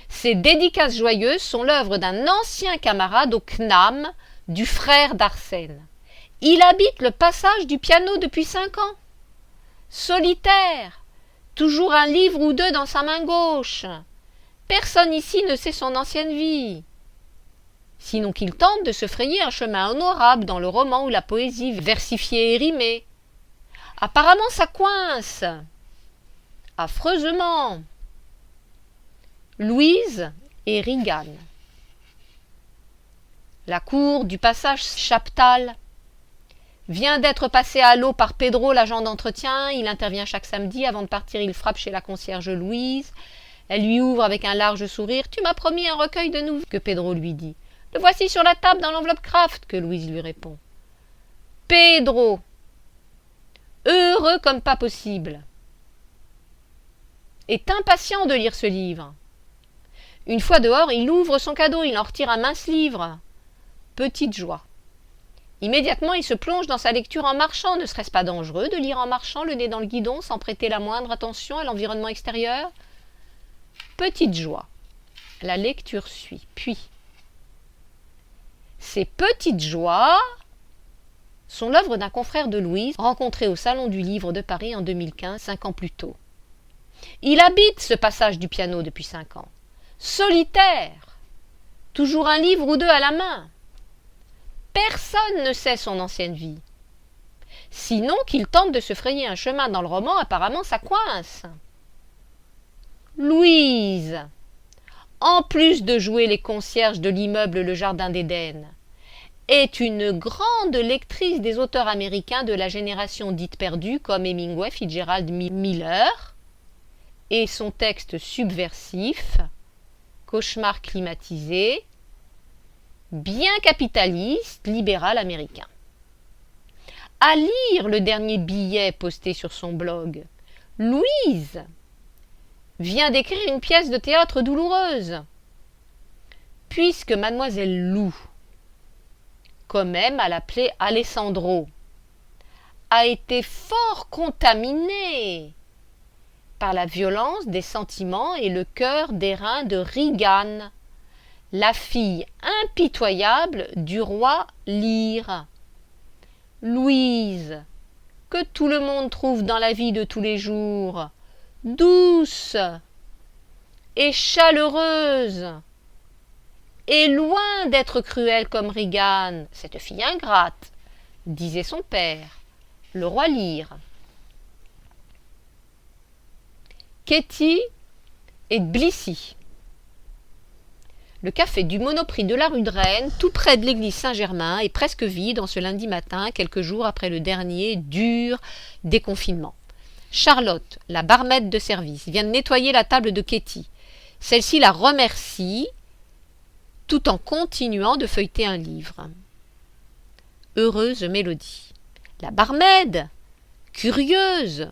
Ces dédicaces joyeuses sont l'œuvre d'un ancien camarade au CNAM du frère d'Arsène. Il habite le passage du piano depuis 5 ans. Solitaire, toujours un livre ou 2 dans sa main gauche. Personne ici ne sait son ancienne vie, sinon qu'il tente de se frayer un chemin honorable dans le roman ou la poésie versifiée et rimée. Apparemment ça coince, affreusement. Louise et Regan. La cour du passage Chaptal vient d'être passée à l'eau par Pedro, l'agent d'entretien. Il intervient chaque samedi. Avant de partir, il frappe chez la concierge Louise. Elle lui ouvre avec un large sourire. « Tu m'as promis un recueil de nouvelles, » que Pedro lui dit. « Le voici sur la table dans l'enveloppe Kraft, » que Louise lui répond. Pedro, heureux comme pas possible, est impatient de lire ce livre. Une fois dehors, il ouvre son cadeau, il en retire un mince livre. Petite joie. Immédiatement, il se plonge dans sa lecture en marchant. Ne serait-ce pas dangereux de lire en marchant, le nez dans le guidon, sans prêter la moindre attention à l'environnement extérieur? Petite joie. La lecture suit. Puis, ces petites joies sont l'œuvre d'un confrère de Louise, rencontré au Salon du Livre de Paris en 2015, 5 ans plus tôt. Il habite ce passage du piano depuis 5 ans. Solitaire, toujours un livre ou deux à la main. Personne ne sait son ancienne vie. Sinon qu'il tente de se frayer un chemin dans le roman, apparemment ça coince. Louise, en plus de jouer les concierges de l'immeuble Le Jardin d'Éden, est une grande lectrice des auteurs américains de la génération dite perdue comme Hemingway, Fitzgerald, Miller, et son texte subversif, Cauchemar climatisé, bien capitaliste, libéral américain. À lire le dernier billet posté sur son blog, Louise vient d'écrire une pièce de théâtre douloureuse. Puisque mademoiselle Lou, comme aime à l'appeler Alessandro, a été fort contaminée par la violence des sentiments et le cœur d'airain de Regan, la fille impitoyable du roi Lear. Louise, que tout le monde trouve dans la vie de tous les jours, douce et chaleureuse, et loin d'être cruelle comme Regan, cette fille ingrate, disait son père, le roi Lear. Katie et Tbilissi. Le café du Monoprix de la rue de Rennes, tout près de l'église Saint-Germain, est presque vide en ce lundi matin, quelques jours après le dernier dur déconfinement. Charlotte, la barmaid de service, vient de nettoyer la table de Katie. Celle-ci la remercie tout en continuant de feuilleter un livre. Heureuse mélodie. La barmaid, curieuse,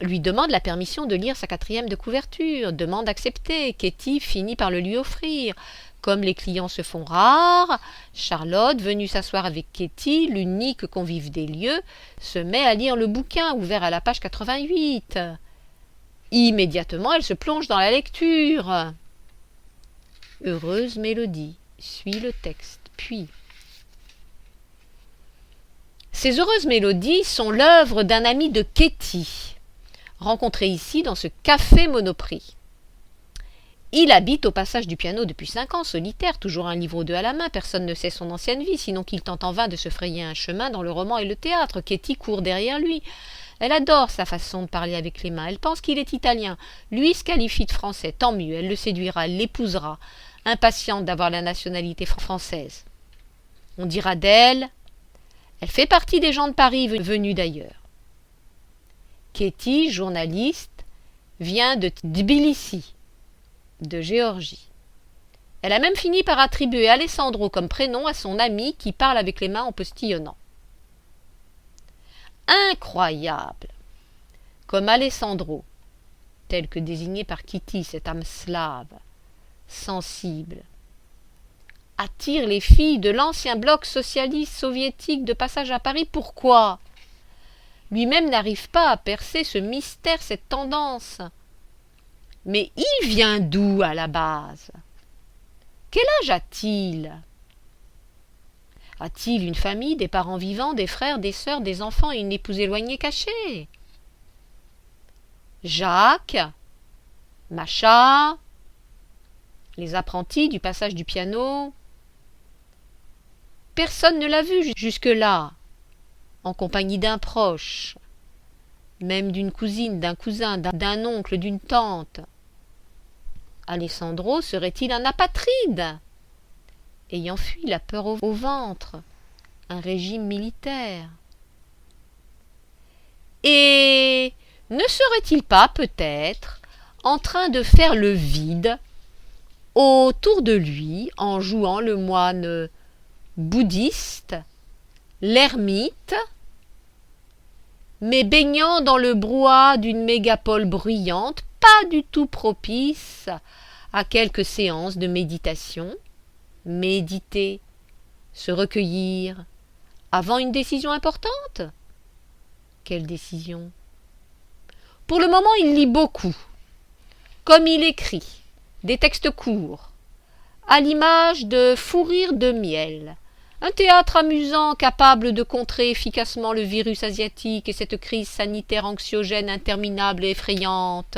lui demande la permission de lire sa 4e de couverture, demande acceptée. Katie finit par le lui offrir. Comme les clients se font rares, Charlotte, venue s'asseoir avec Katie, l'unique convive des lieux, se met à lire le bouquin ouvert à la page 88. Immédiatement, elle se plonge dans la lecture. Heureuse mélodie, suit le texte, puis... Ces heureuses mélodies sont l'œuvre d'un ami de Katie, rencontré ici dans ce café Monoprix. Il habite au passage du piano depuis 5 ans, solitaire, toujours un livre ou deux à la main. Personne ne sait son ancienne vie, sinon qu'il tente en vain de se frayer un chemin dans le roman et le théâtre. Katie court derrière lui. Elle adore sa façon de parler avec les mains. Elle pense qu'il est italien. Lui se qualifie de français. Tant mieux, elle le séduira, elle l'épousera, impatiente d'avoir la nationalité française. On dira d'elle, elle fait partie des gens de Paris venus d'ailleurs. Katie, journaliste, vient de Tbilissi, de Géorgie. Elle a même fini par attribuer Alessandro comme prénom à son ami qui parle avec les mains en postillonnant. Incroyable! Comme Alessandro, tel que désigné par Kitty, cette âme slave, sensible, attire les filles de l'ancien bloc socialiste soviétique de passage à Paris. Pourquoi? Lui-même n'arrive pas à percer ce mystère, cette tendance. Mais il vient d'où à la base? Quel âge a-t-il? A-t-il une famille, des parents vivants, des frères, des sœurs, des enfants et une épouse éloignée cachée? Jacques, Macha, Les apprentis du passage du piano, personne ne l'a vu jusque-là, en compagnie d'un proche, même d'une cousine, d'un cousin, d'un oncle, d'une tante. Alessandro serait-il un apatride, ayant fui la peur au ventre, un régime militaire? Et ne serait-il pas peut-être en train de faire le vide autour de lui en jouant le moine bouddhiste, l'ermite, mais baignant dans le brouhaha d'une mégapole bruyante, pas du tout propice à quelques séances de méditation? Méditer, se recueillir, avant une décision importante? Quelle décision? Pour le moment, il lit beaucoup, comme il écrit, des textes courts, à l'image de Fou rire de miel, un théâtre amusant capable de contrer efficacement le virus asiatique et cette crise sanitaire anxiogène interminable et effrayante.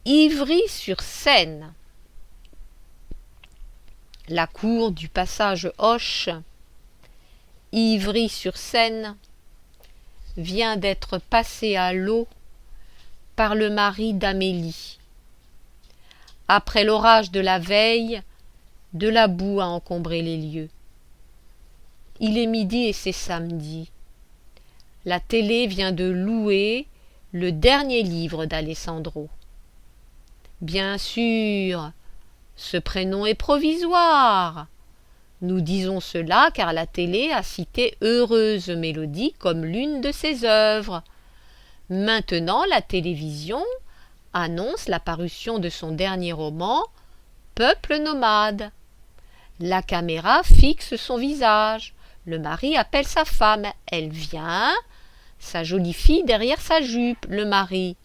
Ivry-sur-Seine. La cour du passage Hoche, Ivry-sur-Seine, vient d'être passée à l'eau par le mari d'Amélie. Après l'orage de la veille, de la boue a encombré les lieux. Il est midi et c'est samedi. La télé vient de louer le dernier livre d'Alessandro. Bien sûr, ce prénom est provisoire. Nous disons cela car la télé a cité Heureuse Mélodie comme l'une de ses œuvres. Maintenant, la télévision annonce la parution de son dernier roman, Peuple nomade. La caméra fixe son visage. Le mari appelle sa femme. Elle vient, sa jolie fille derrière sa jupe. Le mari,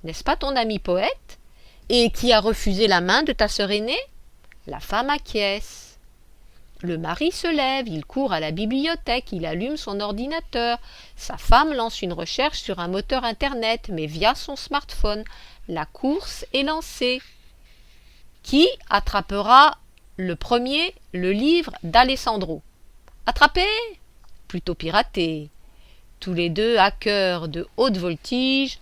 n'est-ce pas ton ami poète? Et qui a refusé la main de ta sœur aînée? La femme acquiesce. Le mari se lève, il court à la bibliothèque, il allume son ordinateur. Sa femme lance une recherche sur un moteur internet, mais via son smartphone. La course est lancée. Qui attrapera le premier le livre d'Alessandro? Attrapé? Plutôt piraté. Tous les deux hackers de haute voltige,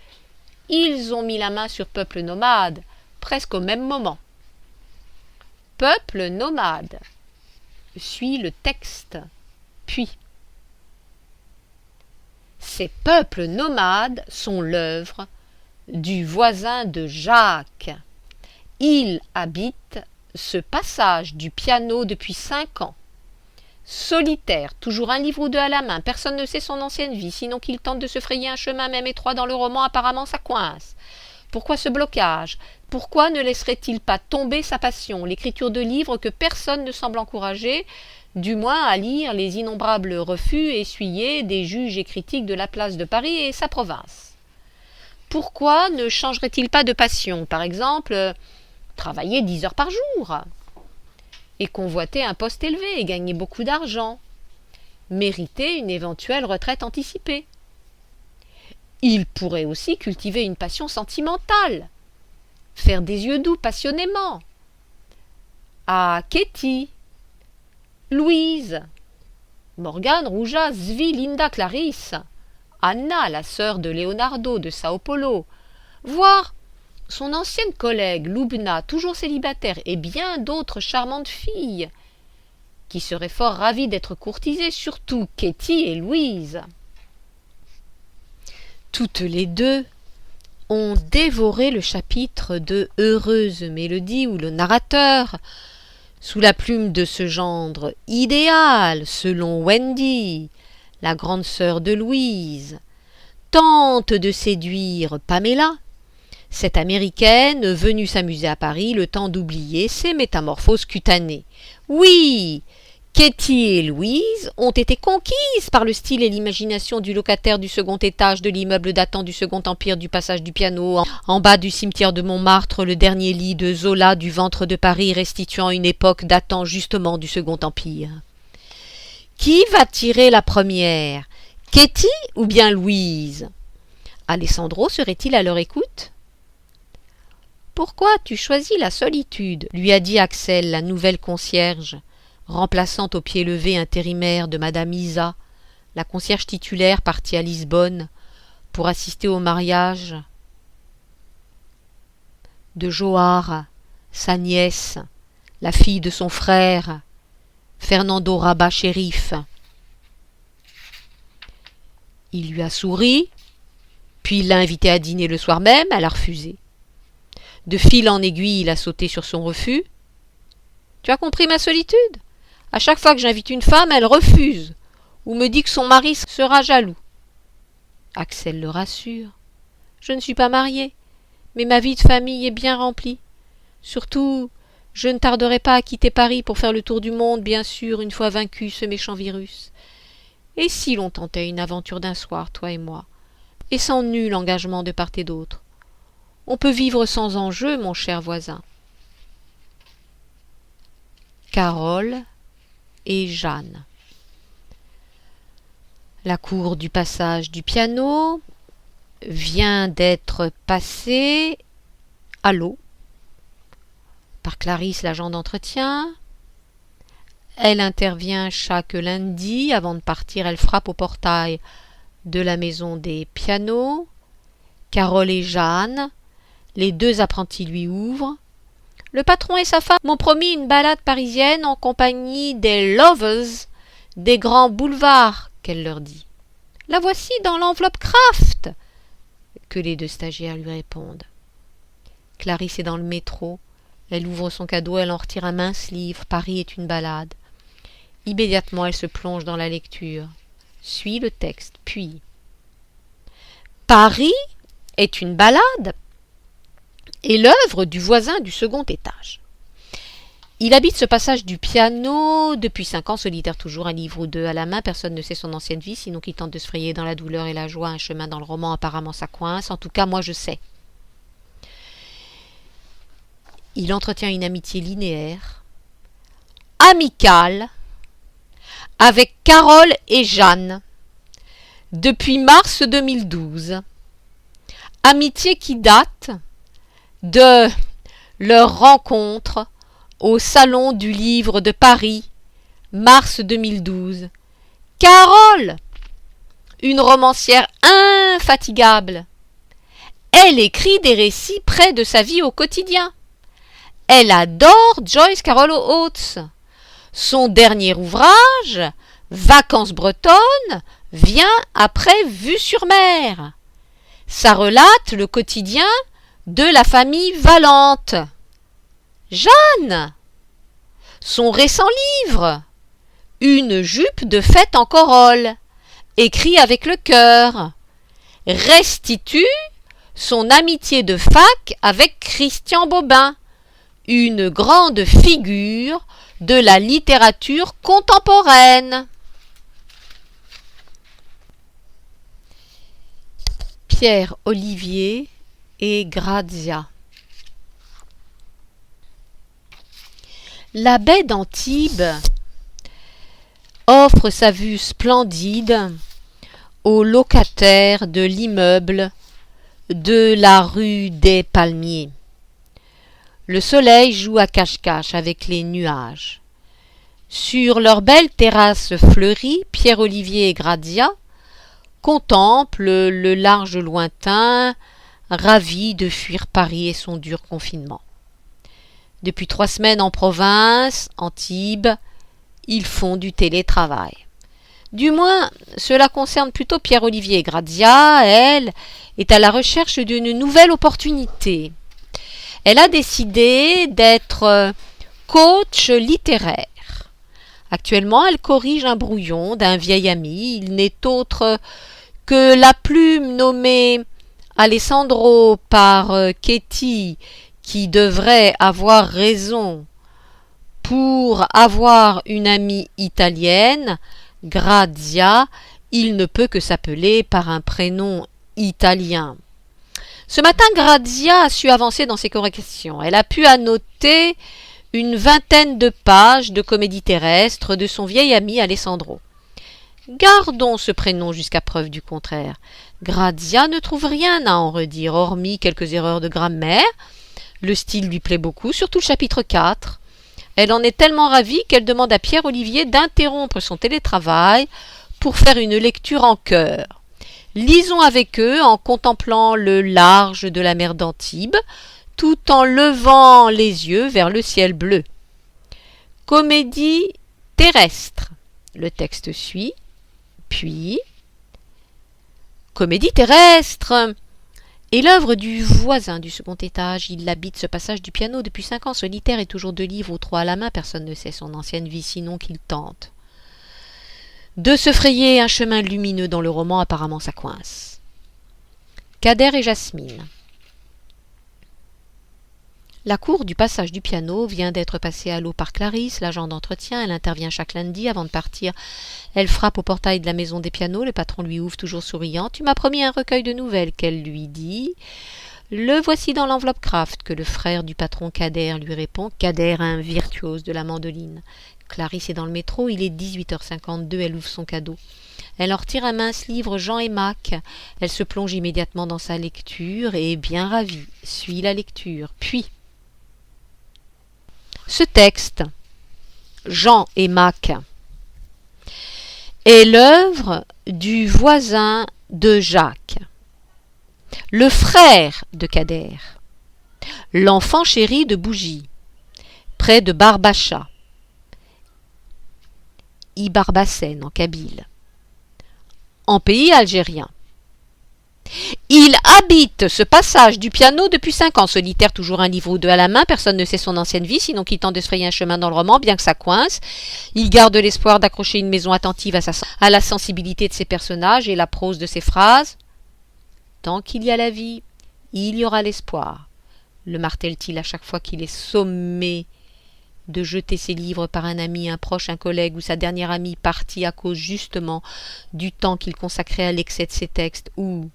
ils ont mis la main sur Peuple nomade, presque au même moment. Peuple nomade. Suit le texte. Puis, ces peuples nomades sont l'œuvre du voisin de Jacques. Il habite ce passage du piano depuis 5 ans. Solitaire, toujours un livre ou deux à la main, personne ne sait son ancienne vie, sinon qu'il tente de se frayer un chemin même étroit dans le roman, apparemment ça coince. Pourquoi ce blocage? Pourquoi ne laisserait-il pas tomber sa passion, l'écriture de livres que personne ne semble encourager, du moins à lire les innombrables refus essuyés des juges et critiques de la place de Paris et sa province? Pourquoi ne changerait-il pas de passion, par exemple, travailler 10 heures par jour et convoiter un poste élevé et gagner beaucoup d'argent, mériter une éventuelle retraite anticipée? Il pourrait aussi cultiver une passion sentimentale, faire des yeux doux passionnément à Ketty, Louise, Morgane, Rouja, Zvi, Linda, Clarisse, Anna, la sœur de Leonardo de Sao Paulo, voire son ancienne collègue Lubna, toujours célibataire, et bien d'autres charmantes filles qui seraient fort ravies d'être courtisées, surtout Ketty et Louise. Toutes les deux ont dévoré le chapitre de Heureuse Mélodie où le narrateur, sous la plume de ce gendre idéal, selon Wendy, la grande sœur de Louise, tente de séduire Pamela, cette américaine venue s'amuser à Paris le temps d'oublier ses métamorphoses cutanées. Oui, Ketty et Louise ont été conquises par le style et l'imagination du locataire du second étage de l'immeuble datant du Second Empire du passage du piano, en bas du cimetière de Montmartre, le dernier lit de Zola du ventre de Paris restituant une époque datant justement du Second Empire. Qui va tirer la première, Ketty ou bien Louise? Alessandro serait-il à leur écoute? pourquoi tu choisis la solitude ?» lui a dit Axel, la nouvelle concierge, remplaçant au pied levé intérimaire de Madame Isa, la concierge titulaire partie à Lisbonne pour assister au mariage de Johar, sa nièce, la fille de son frère, Fernando Rabat Chérif. Il lui a souri, puis il l'a invitée à dîner le soir même, elle a refusé. De fil en aiguille, il a sauté sur son refus. « Tu as compris ma solitude ? À chaque fois que j'invite une femme, elle refuse, ou me dit que son mari sera jaloux. » Axel le rassure. « Je ne suis pas mariée, mais ma vie de famille est bien remplie. Surtout, je ne tarderai pas à quitter Paris pour faire le tour du monde, bien sûr, une fois vaincu ce méchant virus. Et si l'on tentait une aventure d'un soir, toi et moi, et sans nul engagement de part et d'autre? On peut vivre sans enjeu, mon cher voisin. » Carole et Jeanne. La cour du passage du piano vient d'être passée à l'eau par Clarisse, l'agent d'entretien. Elle intervient chaque lundi. Avant de partir, elle frappe au portail de la maison des pianos. Carole et Jeanne, les deux apprentis, lui ouvrent. Le patron et sa femme m'ont promis une balade parisienne en compagnie des lovers des grands boulevards, qu'elle leur dit. La voici dans l'enveloppe Kraft, que les deux stagiaires lui répondent. Clarisse est dans le métro. Elle ouvre son cadeau, elle en retire un mince livre. Paris est une balade. Immédiatement, elle se plonge dans la lecture. Suit le texte, puis Paris est une balade est l'œuvre du voisin du second étage. Il habite ce passage du piano depuis 5 ans, solitaire toujours, un livre ou deux à la main. Personne ne sait son ancienne vie, sinon qu'il tente de se frayer dans la douleur et la joie un chemin dans le roman. Apparemment, ça coince. En tout cas, moi, je sais. Il entretient une amitié linéaire, amicale, avec Carole et Jeanne, depuis mars 2012. Amitié qui date de leur rencontre au Salon du Livre de Paris, mars 2012. Carole, une romancière infatigable. Elle écrit des récits près de sa vie au quotidien. Elle adore Joyce Carol Oates. Son dernier ouvrage, Vacances bretonnes, vient après Vue sur mer. Ça relate le quotidien de la famille Valente. Jeanne, son récent livre, Une jupe de fête en corolle, écrit avec le cœur, restitue son amitié de fac avec Christian Bobin, une grande figure de la littérature contemporaine. Pierre Olivier et Grazia. La baie d'Antibes offre sa vue splendide aux locataires de l'immeuble de la rue des Palmiers. Le soleil joue à cache-cache avec les nuages. Sur leur belle terrasse fleurie, Pierre-Olivier et Grazia contemplent le large lointain, ravis de fuir Paris et son dur confinement. Depuis 3 semaines en province, Antibes, ils font du télétravail. Du moins, cela concerne plutôt Pierre-Olivier et Grazia. Elle est à la recherche d'une nouvelle opportunité. Elle a décidé d'être coach littéraire. Actuellement, elle corrige un brouillon d'un vieil ami. Il n'est autre que la plume nommée Alessandro par Ketty, qui devrait avoir raison pour avoir une amie italienne, Grazia. Il ne peut que s'appeler par un prénom italien. Ce matin, Grazia a su avancer dans ses corrections. Elle a pu annoter une 20aine de pages de comédie terrestre de son vieil ami Alessandro. Gardons ce prénom jusqu'à preuve du contraire. Grazia ne trouve rien à en redire, hormis quelques erreurs de grammaire Le style lui plaît beaucoup, surtout le chapitre 4. Elle en est tellement ravie qu'elle demande à Pierre-Olivier d'interrompre son télétravail pour faire une lecture en chœur. Lisons avec eux en contemplant le large de la mer d'Antibes, tout en levant les yeux vers le ciel bleu. Comédie terrestre. Le texte suit, puis comédie terrestre est l'œuvre du voisin du second étage. Il habite ce passage du piano depuis 5 ans, solitaire et toujours 2 livres ou 3 à la main. Personne ne sait son ancienne vie, sinon qu'il tente de se frayer un chemin lumineux dans le roman. Apparemment ça coince. Kader et Jasmine. La cour du passage du piano vient d'être passée à l'eau par Clarisse, l'agent d'entretien. Elle intervient chaque lundi. Avant de partir, elle frappe au portail de la maison des pianos. Le patron lui ouvre, toujours souriant. « Tu m'as promis un recueil de nouvelles » qu'elle lui dit. « Le voici dans l'enveloppe Kraft » que le frère du patron Kader lui répond. Kader, un virtuose de la mandoline. Clarisse est dans le métro. Il est 18h52. Elle ouvre son cadeau. Elle en retire un mince livre Jean et Mac. Elle se plonge immédiatement dans sa lecture et, bien ravie, suit la lecture. Puis ce texte, Jean et Mac, est l'œuvre du voisin de Jacques, le frère de Kader, l'enfant chéri de Bougie, près de Barbacha, Ibarbassen en kabyle, en pays algérien. Il habite ce passage du piano depuis 5 ans, solitaire, toujours un livre ou 2 à la main. Personne ne sait son ancienne vie, sinon qu'il tente de se frayer un chemin dans le roman, bien que ça coince. Il garde l'espoir d'accrocher une maison attentive à la sensibilité de ses personnages et la prose de ses phrases. Tant qu'il y a la vie, il y aura l'espoir, le martèle-t-il à chaque fois qu'il est sommé de jeter ses livres par un ami, un proche, un collègue ou sa dernière amie partie à cause justement du temps qu'il consacrait à l'excès de ses textes, ou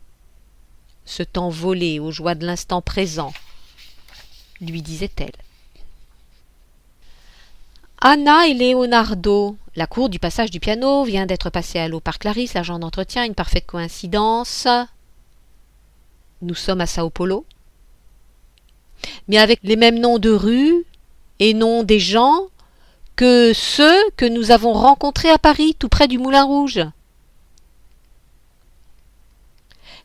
ce temps volé aux joies de l'instant présent, lui disait-elle. Anna et Leonardo. La cour du passage du piano vient d'être passée à l'eau par Clarisse, l'agent d'entretien. Une parfaite coïncidence. Nous sommes à Sao Paulo, mais avec les mêmes noms de rues et noms des gens que ceux que nous avons rencontrés à Paris, tout près du Moulin Rouge.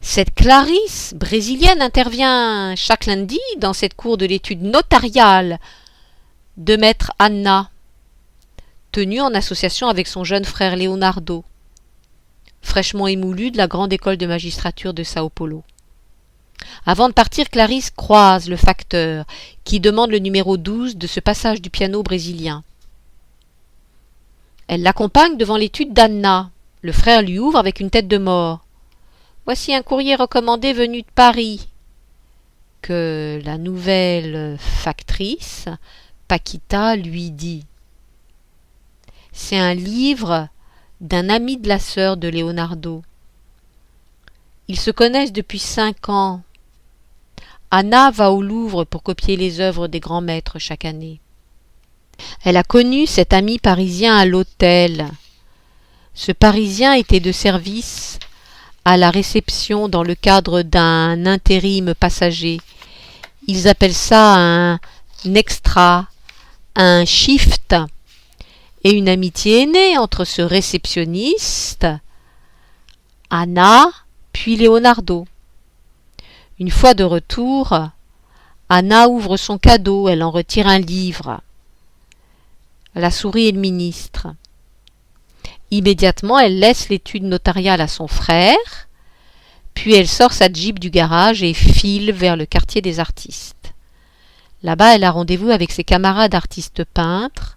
Cette Clarisse brésilienne intervient chaque lundi dans cette cour de l'étude notariale de maître Anna, tenue en association avec son jeune frère Leonardo, fraîchement émoulu de la grande école de magistrature de Sao Paulo. Avant de partir, Clarisse croise le facteur qui demande le numéro 12 de ce passage du piano brésilien. Elle l'accompagne devant l'étude d'Anna. Le frère lui ouvre avec une tête de mort. Voici un courrier recommandé venu de Paris, que la nouvelle factrice, Paquita, lui dit. C'est un livre d'un ami de la sœur de Leonardo. Ils se connaissent depuis 5 ans. Anna va au Louvre pour copier les œuvres des grands maîtres chaque année. Elle a connu cet ami parisien à l'hôtel. Ce Parisien était de service à la réception dans le cadre d'un intérim passager. Ils appellent ça un extra, un shift. Et une amitié est née entre ce réceptionniste, Anna, puis Leonardo. Une fois de retour, Anna ouvre son cadeau, elle en retire un livre. La souris est le ministre. Immédiatement, elle laisse l'étude notariale à son frère, puis elle sort sa Jeep du garage et file vers le quartier des artistes. Là-bas, elle a rendez-vous avec ses camarades artistes peintres,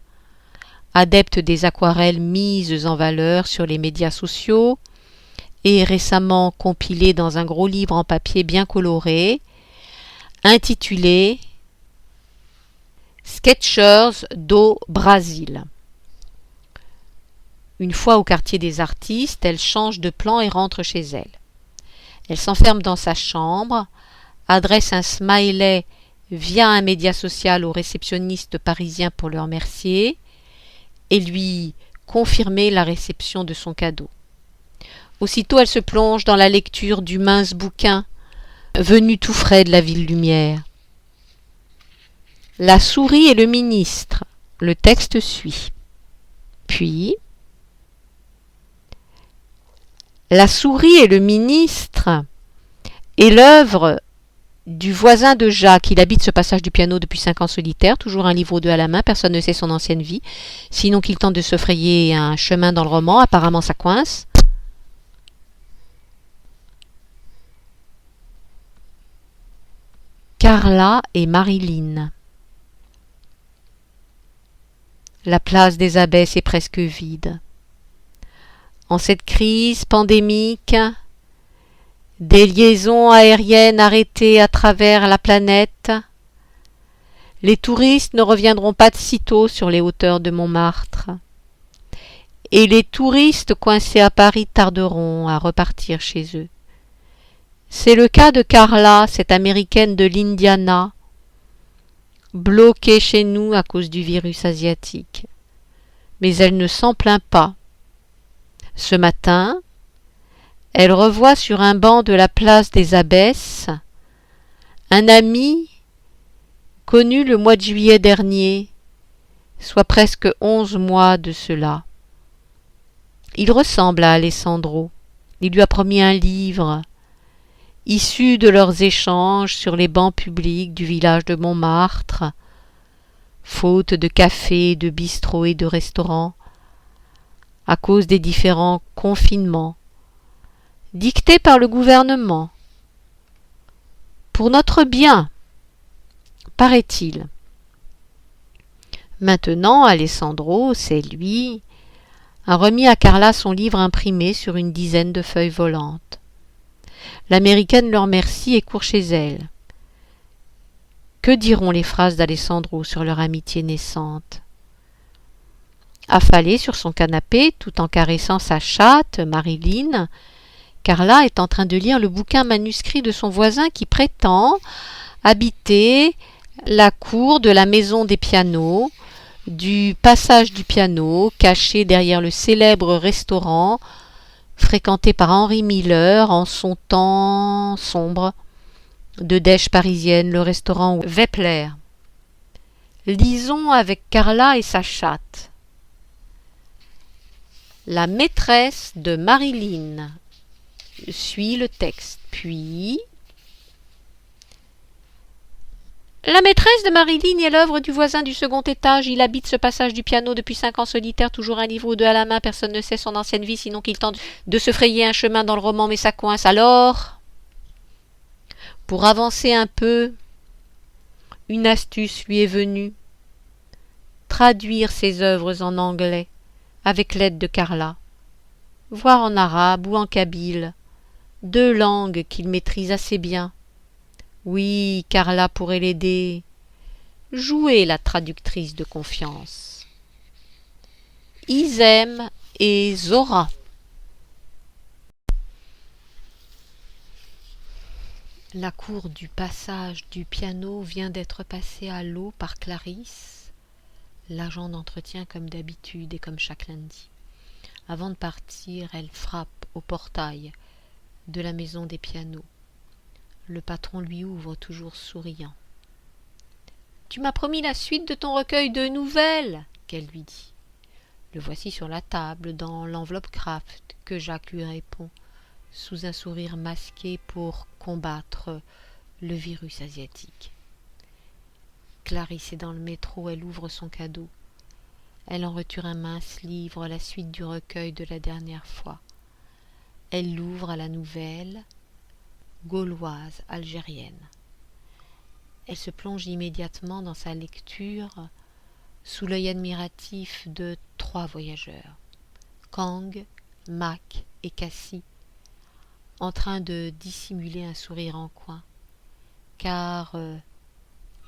adeptes des aquarelles mises en valeur sur les médias sociaux et récemment compilées dans un gros livre en papier bien coloré, intitulé Sketchers do Brasil. Une fois au quartier des artistes, elle change de plan et rentre chez elle. Elle s'enferme dans sa chambre, adresse un smiley via un média social au réceptionniste parisien pour le remercier et lui confirmer la réception de son cadeau. Aussitôt, elle se plonge dans la lecture du mince bouquin venu tout frais de la ville lumière. La souris et le ministre. Le texte suit. Puis, la souris et le ministre est l'œuvre du voisin de Jacques. Il habite ce passage du piano depuis 5 ans solitaire, toujours un livre ou deux à la main, personne ne sait son ancienne vie, sinon qu'il tente de se frayer un chemin dans le roman, apparemment ça coince. Carla et Marilyn. La place des Abbesses est presque vide. En cette crise pandémique, des liaisons aériennes arrêtées à travers la planète, les touristes ne reviendront pas de sitôt sur les hauteurs de Montmartre. Et les touristes coincés à Paris tarderont à repartir chez eux. C'est le cas de Carla, cette américaine de l'Indiana, bloquée chez nous à cause du virus asiatique. Mais elle ne s'en plaint pas. Ce matin, elle revoit sur un banc de la place des Abbesses un ami connu le mois de juillet dernier, soit presque 11 mois de cela. Il ressemble à Alessandro. Il lui a promis un livre, issu de leurs échanges sur les bancs publics du village de Montmartre, faute de cafés, de bistrots et de restaurants, à cause des différents confinements, dictés par le gouvernement. Pour notre bien, paraît-il. Maintenant, Alessandro, c'est lui, a remis à Carla son livre imprimé sur une dizaine de feuilles volantes. L'américaine le remercie et court chez elle. Que diront les phrases d'Alessandro sur leur amitié naissante? Affalée sur son canapé, tout en caressant sa chatte, Marilyn, Carla est en train de lire le bouquin manuscrit de son voisin qui prétend habiter la cour de la maison des pianos, du passage du piano, caché derrière le célèbre restaurant fréquenté par Henry Miller en son temps sombre de dèche parisienne, le restaurant Wepler. Lisons avec Carla et sa chatte. La maîtresse de Marilyn suit le texte, puis... La maîtresse de Marilyn est l'œuvre du voisin du second étage. Il habite ce passage du piano depuis 5 ans solitaire, toujours un livre ou deux à la main. Personne ne sait son ancienne vie, sinon qu'il tente de se frayer un chemin dans le roman, mais ça coince. Alors, pour avancer un peu, une astuce lui est venue. Traduire ses œuvres en anglais, avec l'aide de Carla. Voire en arabe ou en kabyle, 2 langues qu'il maîtrise assez bien. Oui, Carla pourrait l'aider. Jouez la traductrice de confiance. Isem et Zora. La cour du passage du piano vient d'être passée à l'eau par Clarisse, l'agent d'entretien comme d'habitude et comme chaque lundi. Avant de partir, elle frappe au portail de la maison des pianos. Le patron lui ouvre, toujours souriant. « Tu m'as promis la suite de ton recueil de nouvelles » qu'elle lui dit. Le voici sur la table, dans l'enveloppe Kraft, que Jacques lui répond, sous un sourire masqué pour combattre le virus asiatique. Clarisse est dans le métro, elle ouvre son cadeau. Elle en retire un mince livre, la suite du recueil de la dernière fois. Elle l'ouvre à la nouvelle gauloise algérienne. Elle se plonge immédiatement dans sa lecture sous l'œil admiratif de 3 voyageurs, Kang, Mac et Cassie, en train de dissimuler un sourire en coin, car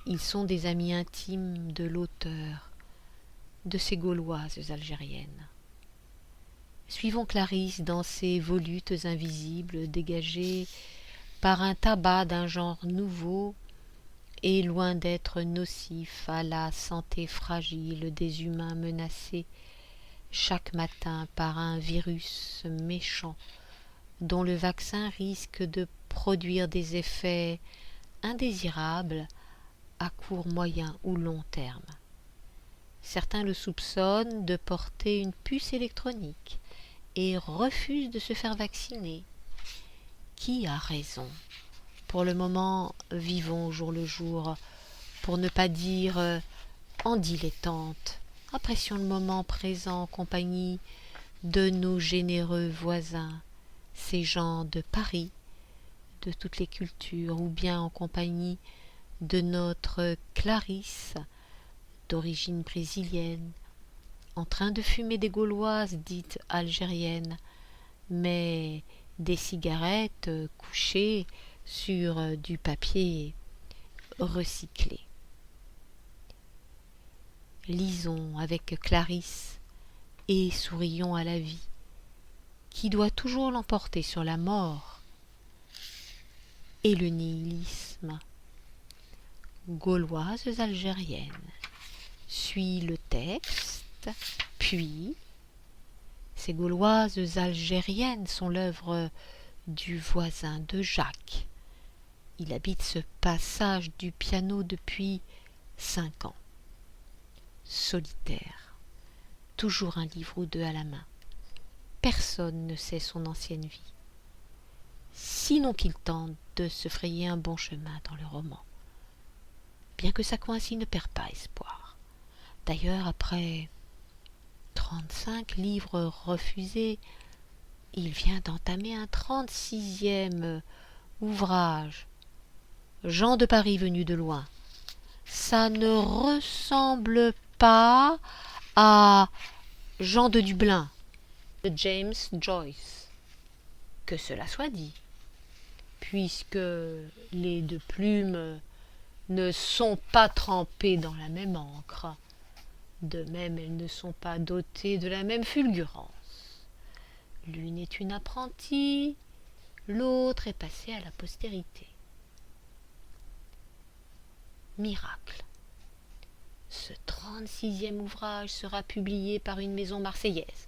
ils sont des amis intimes de l'auteur de ces Gauloises algériennes. Suivons Clarisse dans ces volutes invisibles dégagées par un tabac d'un genre nouveau et loin d'être nocif à la santé fragile des humains menacés chaque matin par un virus méchant dont le vaccin risque de produire des effets indésirables à court, moyen ou long terme. Certains le soupçonnent de porter une puce électronique et refusent de se faire vacciner. Qui a raison? Pour le moment, vivons au jour le jour, pour ne pas dire en dilettante. Apprécions le moment présent en compagnie de nos généreux voisins, ces gens de Paris, de toutes les cultures, ou bien en compagnie de notre Clarisse, d'origine brésilienne, en train de fumer des gauloises dites algériennes, mais des cigarettes couchées sur du papier recyclé. Lisons avec Clarisse et sourions à la vie, qui doit toujours l'emporter sur la mort et le nihilisme. Gauloises algériennes. Suis le texte, puis ces Gauloises algériennes sont l'œuvre du voisin de Jacques. Il habite ce passage du piano depuis 5 ans. Solitaire, toujours un livre ou deux à la main. Personne ne sait son ancienne vie, sinon qu'il tente de se frayer un bon chemin dans le roman. Bien que sa coïncidence ne perd pas espoir. D'ailleurs, après 35 livres refusés, il vient d'entamer un 36e ouvrage. Jean de Paris venu de loin. Ça ne ressemble pas à Jean de Dublin, de James Joyce. Que cela soit dit, puisque les deux plumes ne sont pas trempées dans la même encre. De même, elles ne sont pas dotées de la même fulgurance. L'une est une apprentie, l'autre est passée à la postérité. Miracle. Ce 36e ouvrage sera publié par une maison marseillaise.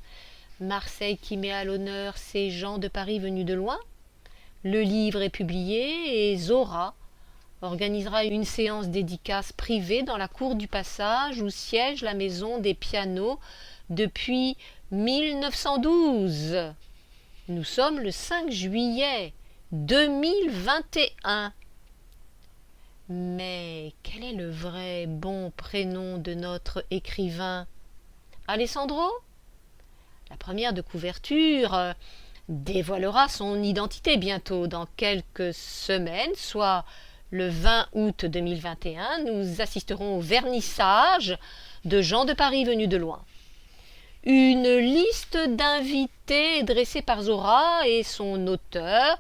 Marseille qui met à l'honneur ces gens de Paris venus de loin. Le livre est publié et Zora organisera une séance dédicace privée dans la cour du Passage où siège la maison des pianos depuis 1912. Nous sommes le 5 juillet 2021. Mais quel est le vrai bon prénom de notre écrivain? Alessandro? La première de couverture dévoilera son identité bientôt. Dans quelques semaines, soit le 20 août 2021, nous assisterons au vernissage de Jean de Paris venus de loin. Une liste d'invités dressée par Zora et son auteur,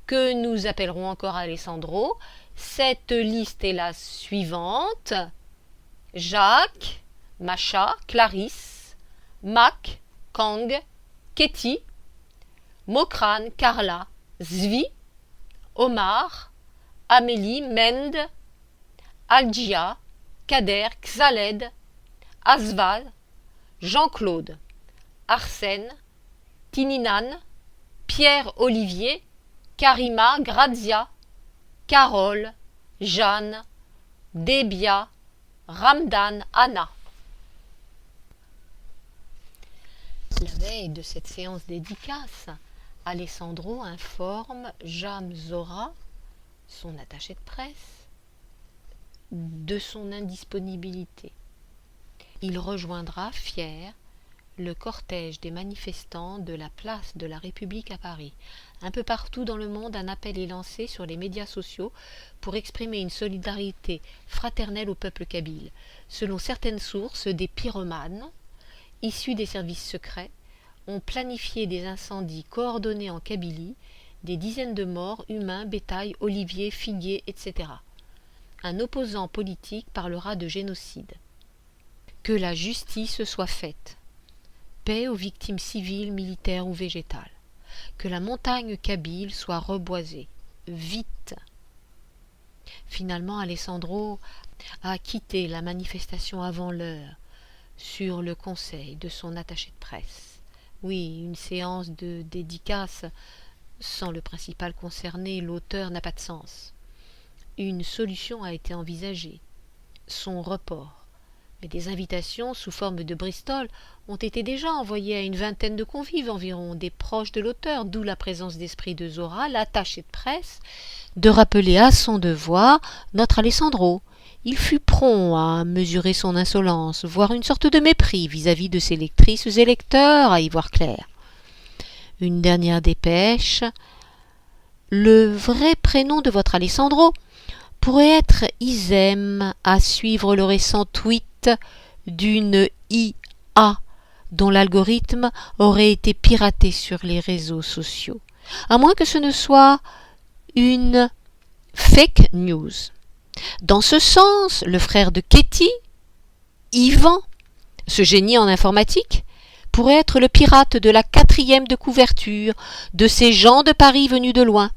que nous appellerons encore Alessandro. Cette liste est la suivante: Jacques, Macha, Clarisse, Mac, Kang, Ketty, Mokran, Carla, Zvi, Omar, Amélie, Mende, Algia, Kader, Xaled, Asval, Jean-Claude, Arsène, Tininan, Pierre-Olivier, Karima, Grazia, Carole, Jeanne, Débia, Ramdan, Anna. La veille de cette séance dédicace, Alessandro informe Jam Zora, son attaché de presse, de son indisponibilité. Il rejoindra, fier, le cortège des manifestants de la place de la République à Paris. Un peu partout dans le monde, un appel est lancé sur les médias sociaux pour exprimer une solidarité fraternelle au peuple kabyle. Selon certaines sources, des pyromanes, issus des services secrets, ont planifié des incendies coordonnés en Kabylie, des dizaines de morts, humains, bétail, oliviers, figuiers, etc. Un opposant politique parlera de génocide. Que la justice soit faite. Paix aux victimes civiles, militaires ou végétales. Que la montagne kabyle soit reboisée. Vite. Finalement, Alessandro a quitté la manifestation avant l'heure, sur le conseil de son attaché de presse. Oui, une séance de dédicace sans le principal concerné, l'auteur, n'a pas de sens. Une solution a été envisagée. son report. Mais des invitations sous forme de Bristol ont été déjà envoyées à une vingtaine de convives environ, des proches de l'auteur, d'où la présence d'esprit de Zora, l'attachée de presse, de rappeler à son devoir notre Alessandro. Il fut prompt à mesurer son insolence, voire une sorte de mépris vis-à-vis de ses lectrices et lecteurs, à y voir clair. Une dernière dépêche. Le vrai prénom de votre Alessandro pourrait être Isem, à suivre le récent tweet d'une IA dont l'algorithme aurait été piraté sur les réseaux sociaux. À moins que ce ne soit une fake news. Dans ce sens, le frère de Katie, Yvan, ce génie en informatique, pourrait être le pirate de la 4e de couverture de ces gens de Paris venus de loin.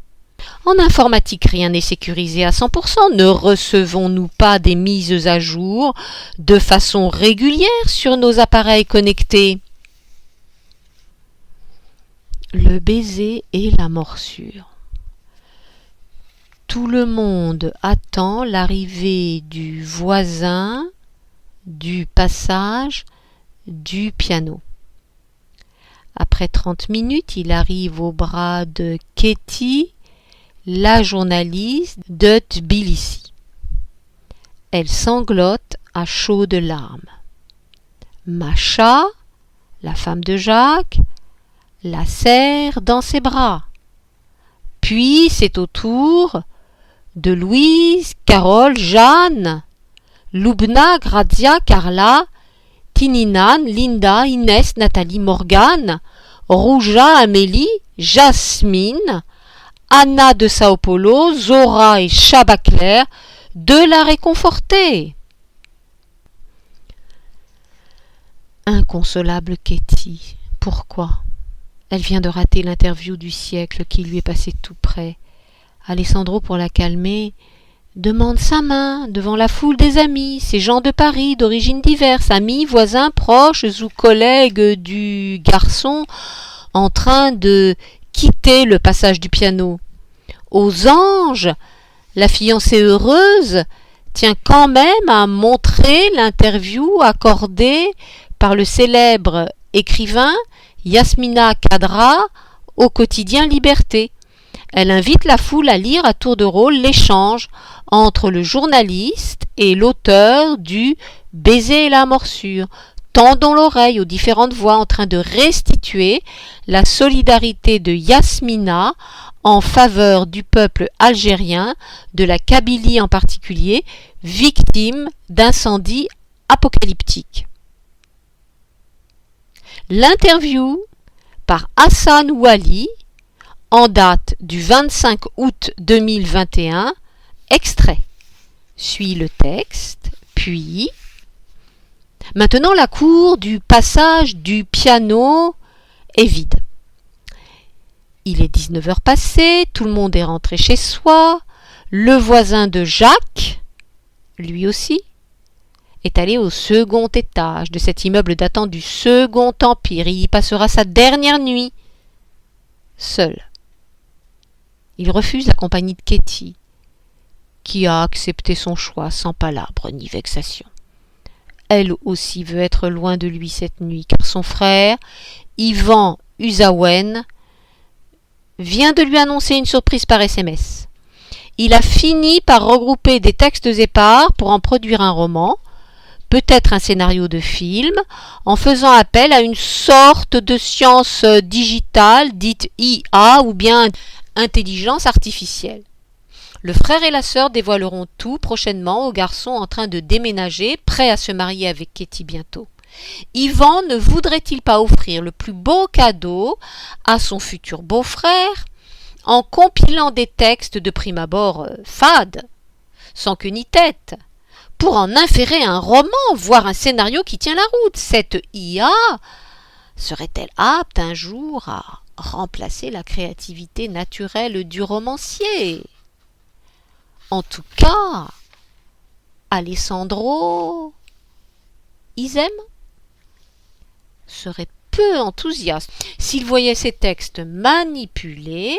En informatique, rien n'est sécurisé à 100%. Ne recevons-nous pas des mises à jour de façon régulière sur nos appareils connectés? Le baiser et la morsure. Tout le monde attend l'arrivée du voisin, du passage, du piano. Après 30 minutes, il arrive au bras de Katie, la journaliste de Tbilissi. Elle sanglote à chaudes larmes. Macha, la femme de Jacques, la serre dans ses bras. Puis c'est au tour de Louise, Carole, Jeanne, Loubna, Grazia, Carla, Tininan, Linda, Inès, Nathalie, Morgane, Rouja, Amélie, Jasmine, Anna de Sao Paulo, Zora et Chabaclair de la réconforter. Inconsolable Katie. Pourquoi? Elle vient de rater l'interview du siècle qui lui est passée tout près. Alessandro, pour la calmer, demande sa main devant la foule des amis, ces gens de Paris d'origines diverses, amis, voisins, proches ou collègues du garçon en train de quitter le passage du piano. Aux anges, la fiancée heureuse tient quand même à montrer l'interview accordée par le célèbre écrivain Yasmina Khadra au quotidien Liberté. Elle invite la foule à lire à tour de rôle l'échange entre le journaliste et l'auteur du Baiser et la morsure. Tendons l'oreille aux différentes voix en train de restituer la solidarité de Yasmina en faveur du peuple algérien, de la Kabylie en particulier, victime d'incendies apocalyptiques. L'interview par Hassan Ouali, en date du 25 août 2021, extrait. Suit le texte, puis... Maintenant, la cour du passage du piano est vide. Il est 19h passé, tout le monde est rentré chez soi. Le voisin de Jacques, lui aussi, est allé au second étage de cet immeuble datant du Second Empire. Il y passera sa dernière nuit, seul. Il refuse la compagnie de Katie, qui a accepté son choix sans palabre ni vexation. Elle aussi veut être loin de lui cette nuit, car son frère, Yvan Usawen, vient de lui annoncer une surprise par SMS. Il a fini par regrouper des textes épars pour en produire un roman, peut-être un scénario de film, en faisant appel à une sorte de science digitale, dite IA, ou bien intelligence artificielle. Le frère et la sœur dévoileront tout prochainement au garçon en train de déménager, prêt à se marier avec Katie bientôt. Yvan ne voudrait-il pas offrir le plus beau cadeau à son futur beau-frère en compilant des textes de prime abord fades, sans queue ni tête, pour en inférer un roman, voire un scénario qui tient la route? Cette IA serait-elle apte un jour à remplacer la créativité naturelle du romancier? En tout cas, Alessandro Isem serait peu enthousiaste s'il voyait ses textes manipulés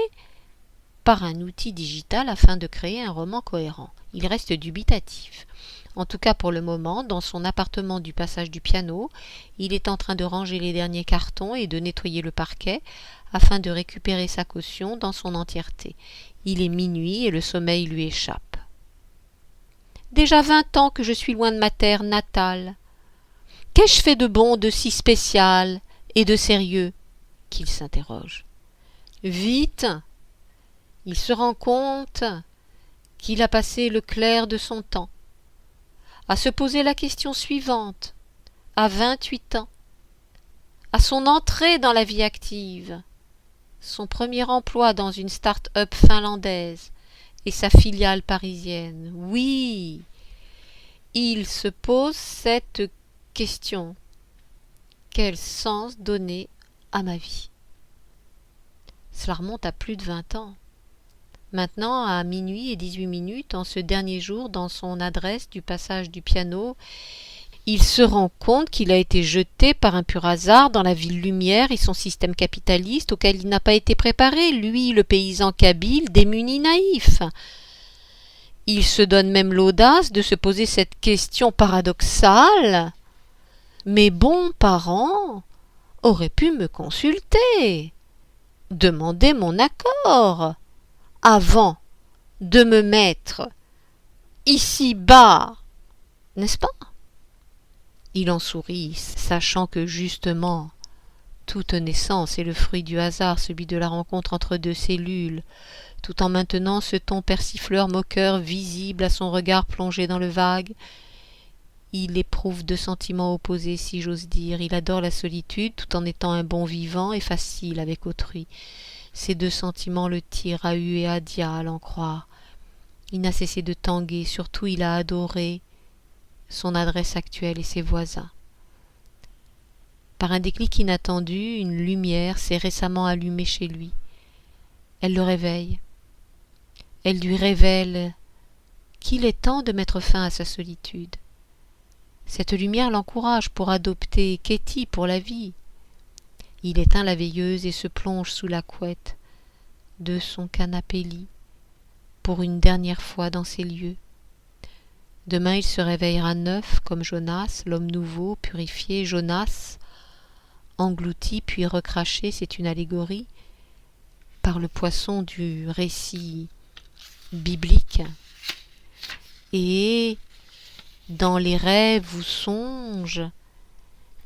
par un outil digital afin de créer un roman cohérent. Il reste dubitatif. En tout cas pour le moment, dans son appartement du passage du piano, il est en train de ranger les derniers cartons et de nettoyer le parquet afin de récupérer sa caution dans son entièreté. Il est minuit et le sommeil lui échappe. Déjà 20 ans que je suis loin de ma terre natale. Qu'ai-je fait de bon, de si spécial et de sérieux qu'il s'interroge. Vite, il se rend compte qu'il a passé le clair de son temps à se poser la question suivante, à 28 ans, à son entrée dans la vie active, son premier emploi dans une start-up finlandaise et sa filiale parisienne. Oui, il se pose cette question. Quel sens donner à ma vie? Cela remonte à plus de 20 ans. Maintenant, à minuit et 18 minutes, en ce dernier jour, dans son adresse du passage du piano, il se rend compte qu'il a été jeté par un pur hasard dans la ville lumière et son système capitaliste auquel il n'a pas été préparé, lui, le paysan kabyle, démuni naïf. Il se donne même l'audace de se poser cette question paradoxale. Mes bons parents auraient pu me consulter, demander mon accord, avant de me mettre ici-bas, n'est-ce pas? Il en sourit, sachant que justement, toute naissance est le fruit du hasard, celui de la rencontre entre deux cellules, tout en maintenant ce ton persifleur moqueur visible à son regard plongé dans le vague. Il éprouve deux sentiments opposés, si j'ose dire. Il adore la solitude tout en étant un bon vivant et facile avec autrui. Ces deux sentiments le tirent à hu et à dia, à l'en croire. Il n'a cessé de tanguer, surtout il a adoré son adresse actuelle et ses voisins. Par un déclic inattendu, une lumière s'est récemment allumée chez lui. Elle le réveille. Elle lui révèle qu'il est temps de mettre fin à sa solitude. Cette lumière l'encourage pour adopter Katie pour la vie. Il éteint la veilleuse et se plonge sous la couette de son canapé-lit pour une dernière fois dans ces lieux. Demain il se réveillera neuf comme Jonas, l'homme nouveau, purifié, Jonas, englouti puis recraché, c'est une allégorie, par le poisson du récit biblique. Et dans les rêves ou songes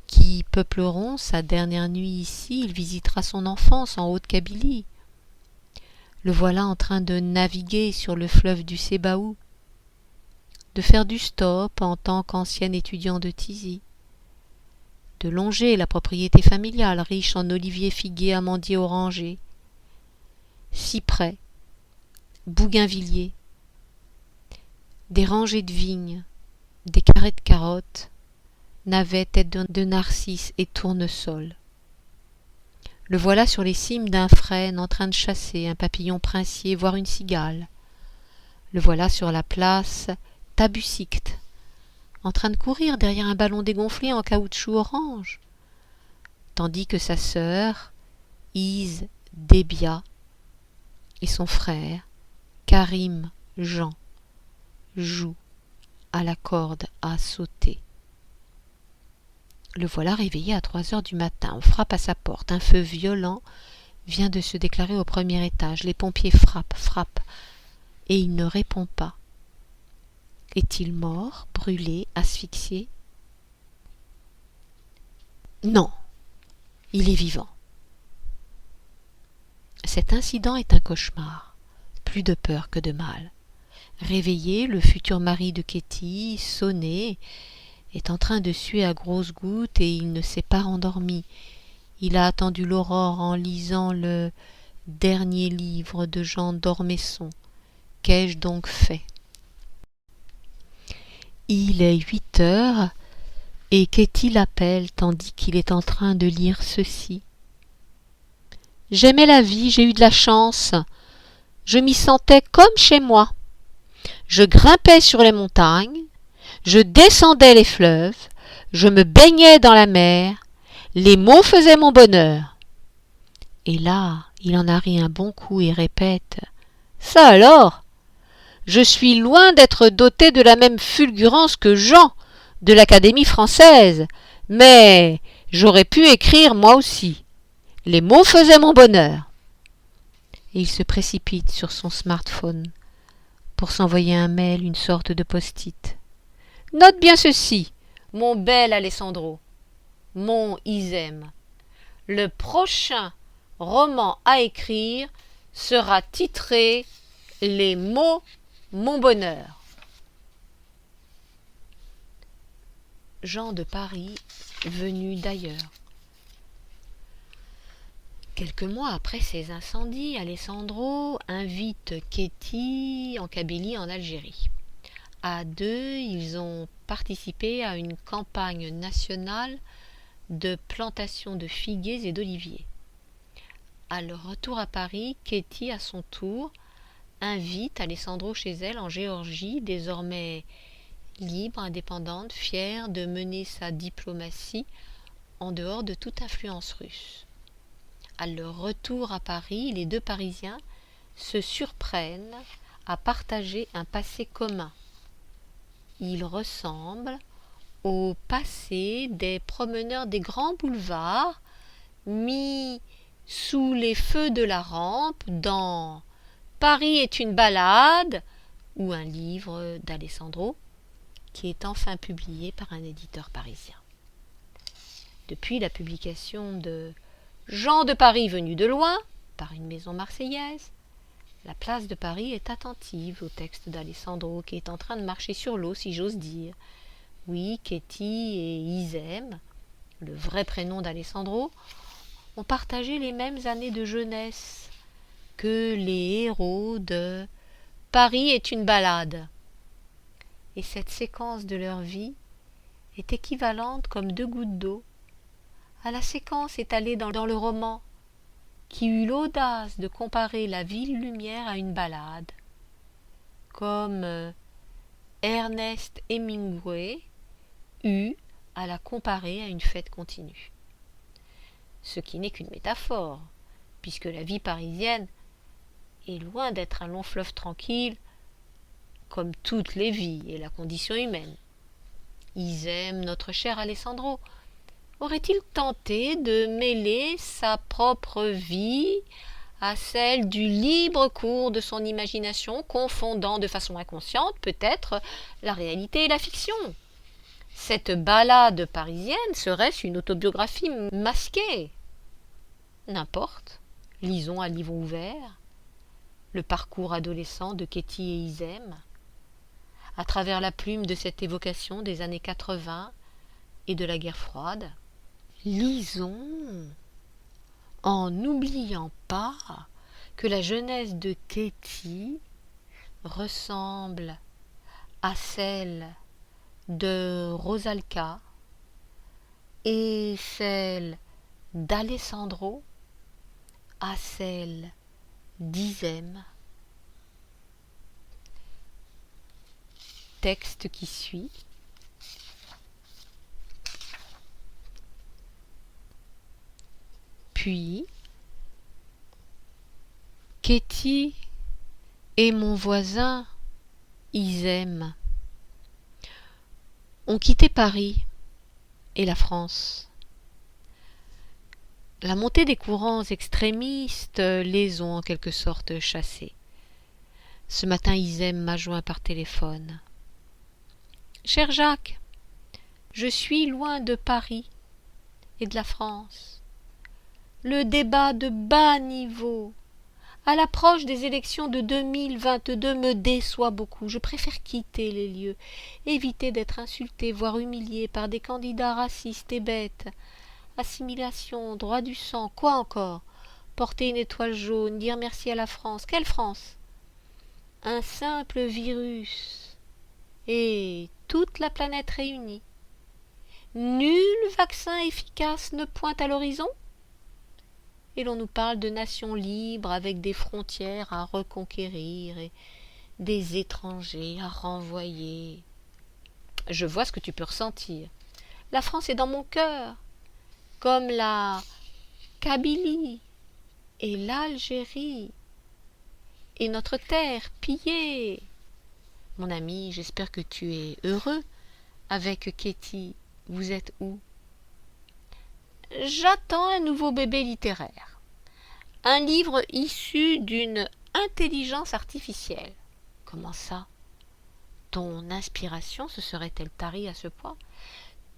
qui peupleront sa dernière nuit ici, il visitera son enfance en Haute-Kabylie. Le voilà en train de naviguer sur le fleuve du Sébaou, de faire du stop en tant qu'ancien étudiant de Tizi, de longer la propriété familiale riche en oliviers, figuiers, amandiers, orangers, cyprès, bougainvilliers, des rangées de vignes, des carrés de carottes, navets, têtes de narcisses et tournesols. Le voilà sur les cimes d'un frêne en train de chasser un papillon princier, voire une cigale. Le voilà sur la place Tabusict, en train de courir derrière un ballon dégonflé en caoutchouc orange, tandis que sa sœur, Ise Débia, et son frère, Karim Jean, jouent à la corde à sauter. Le voilà réveillé à 3 heures du matin. On frappe à sa porte. Un feu violent vient de se déclarer au premier étage. Les pompiers frappent, et il ne répond pas. Est-il mort, brûlé, asphyxié? Non, il est vivant. Cet incident est un cauchemar, plus de peur que de mal. Réveillé, le futur mari de Katie, sonné, est en train de suer à grosses gouttes et il ne s'est pas rendormi. Il a attendu l'aurore en lisant le dernier livre de Jean d'Ormesson. Qu'ai-je donc fait? Il est 8 heures et Katie l'appelle tandis qu'il est en train de lire ceci. J'aimais la vie, j'ai eu de la chance. Je m'y sentais comme chez moi. Je grimpais sur les montagnes, je descendais les fleuves, je me baignais dans la mer, les mots faisaient mon bonheur. Et là, il en a ri un bon coup et répète. Ça alors? Je suis loin d'être doté de la même fulgurance que Jean de l'Académie française, mais j'aurais pu écrire moi aussi. Les mots faisaient mon bonheur. Et il se précipite sur son smartphone pour s'envoyer un mail, une sorte de post-it. Note bien ceci, mon bel Alessandro, mon Isem. Le prochain roman à écrire sera titré Les mots, mon bonheur. Jean de Paris, venu d'ailleurs. Quelques mois après ces incendies, Alessandro invite Ketty en Kabylie, en Algérie. À deux, ils ont participé à une campagne nationale de plantation de figuiers et d'oliviers. À leur retour à Paris, Ketty, à son tour, invite Alessandro chez elle en Géorgie, désormais libre, indépendante, fière de mener sa diplomatie en dehors de toute influence russe. À leur retour à Paris, les deux Parisiens se surprennent à partager un passé commun. Ils ressemblent au passé des promeneurs des grands boulevards mis sous les feux de la rampe dans Paris est une balade ou un livre d'Alessandro qui est enfin publié par un éditeur parisien. Depuis la publication de Jean de Paris venu de loin par une maison marseillaise, la place de Paris est attentive au texte d'Alessandro qui est en train de marcher sur l'eau, si j'ose dire. Oui, Ketty et Isem, le vrai prénom d'Alessandro, ont partagé les mêmes années de jeunesse que les héros de Paris est une balade. Et cette séquence de leur vie est équivalente comme deux gouttes d'eau à la séquence étalée dans le roman qui eut l'audace de comparer la ville lumière à une balade, comme Ernest Hemingway eut à la comparer à une fête continue. Ce qui n'est qu'une métaphore, puisque la vie parisienne est loin d'être un long fleuve tranquille, comme toutes les vies et la condition humaine. Isem, notre cher Alessandro, aurait-il tenté de mêler sa propre vie à celle du libre cours de son imagination, confondant de façon inconsciente peut-être la réalité et la fiction? Cette balade parisienne serait-ce une autobiographie masquée? N'importe, lisons à livre ouvert le parcours adolescent de Ketty et Isem, à travers la plume de cette évocation des années 80 et de la guerre froide. Lisons, en n'oubliant pas que la jeunesse de Ketty ressemble à celle de Rosalca et celle d'Alessandro à celle d'Isem. Texte qui suit. Puis, Ketty et mon voisin Isem ont quitté Paris et la France. La montée des courants extrémistes les ont en quelque sorte chassés. Ce matin, Isem m'a joint par téléphone. « Cher Jacques, je suis loin de Paris et de la France. Le débat de bas niveau à l'approche des élections de 2022 me déçoit beaucoup. Je préfère quitter les lieux, éviter d'être insulté, voire humilié par des candidats racistes et bêtes. Assimilation, droit du sang, quoi encore? Porter une étoile jaune, dire merci à la France. Quelle France? Un simple virus et toute la planète réunie. Nul vaccin efficace ne pointe à l'horizon? Et l'on nous parle de nations libres avec des frontières à reconquérir et des étrangers à renvoyer. Je vois ce que tu peux ressentir. La France est dans mon cœur, comme la Kabylie et l'Algérie, et notre terre pillée Mon ami, j'espère que tu es heureux avec Katie. Vous êtes où? J'attends un nouveau bébé littéraire. Un livre issu d'une intelligence artificielle. Comment ça? Ton inspiration se serait-elle tarie à ce point?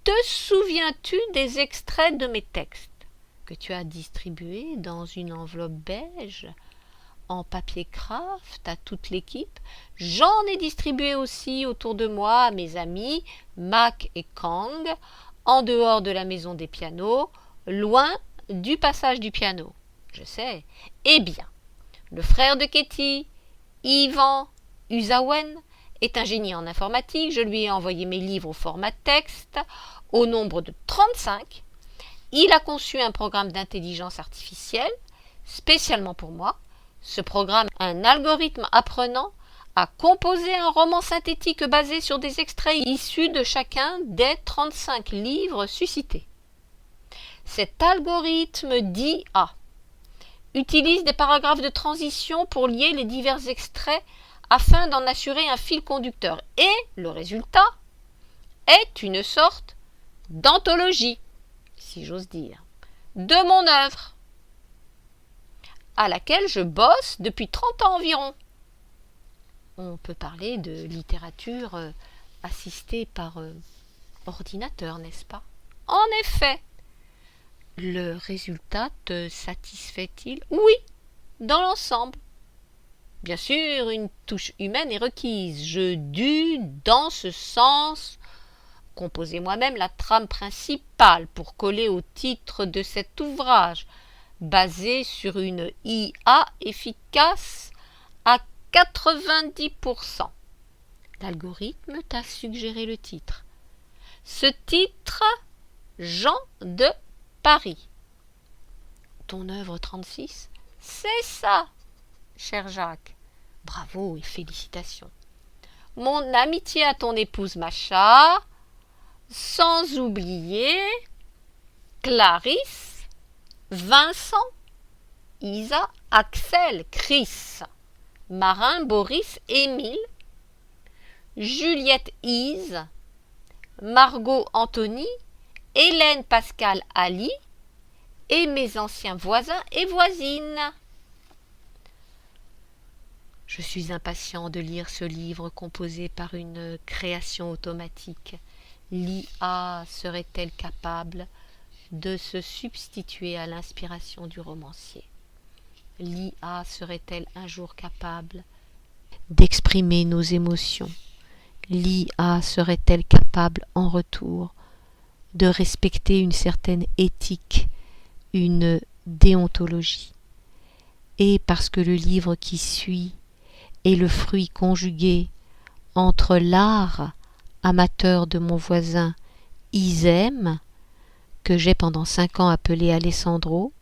Te souviens-tu des extraits de mes textes que tu as distribués dans une enveloppe beige en papier craft à toute l'équipe? J'en ai distribué aussi autour de moi à mes amis Mac et Kang, en dehors de la maison des pianos, loin du passage du piano. Je sais. Eh bien, le frère de Katie, Ivan Usawen, est un génie en informatique. Je lui ai envoyé mes livres au format texte, au nombre de 35. Il a conçu un programme d'intelligence artificielle, spécialement pour moi. Ce programme, un algorithme apprenant à composer un roman synthétique basé sur des extraits issus de chacun des 35 livres suscités. Cet algorithme d'IA utilise des paragraphes de transition pour lier les divers extraits afin d'en assurer un fil conducteur. Et le résultat est une sorte d'anthologie, si j'ose dire, de mon œuvre, à laquelle je bosse depuis 30 ans environ. On peut parler de littérature assistée par ordinateur, n'est-ce pas? En effet. Le résultat te satisfait-il? Oui, dans l'ensemble. Bien sûr, une touche humaine est requise. Je dus, dans ce sens, composer moi-même la trame principale pour coller au titre de cet ouvrage, basé sur une IA efficace à 90%. L'algorithme t'a suggéré le titre. Ce titre, Jean de Paris. Ton œuvre 36? C'est ça, cher Jacques. Bravo et félicitations. Mon amitié à ton épouse Macha, sans oublier Clarisse, Vincent, Isa, Axel, Chris, Marin, Boris, Émile, Juliette, Ise, Margot, Anthony, Hélène, Pascal, Ali et mes anciens voisins et voisines. Je suis impatient de lire ce livre composé par une création automatique. L'IA serait-elle capable de se substituer à l'inspiration du romancier? L'IA serait-elle un jour capable d'exprimer nos émotions? L'IA serait-elle capable en retour de respecter une certaine éthique, une déontologie? Et parce que le livre qui suit est le fruit conjugué entre l'art amateur de mon voisin Isem, que j'ai pendant 5 ans appelé Alessandro,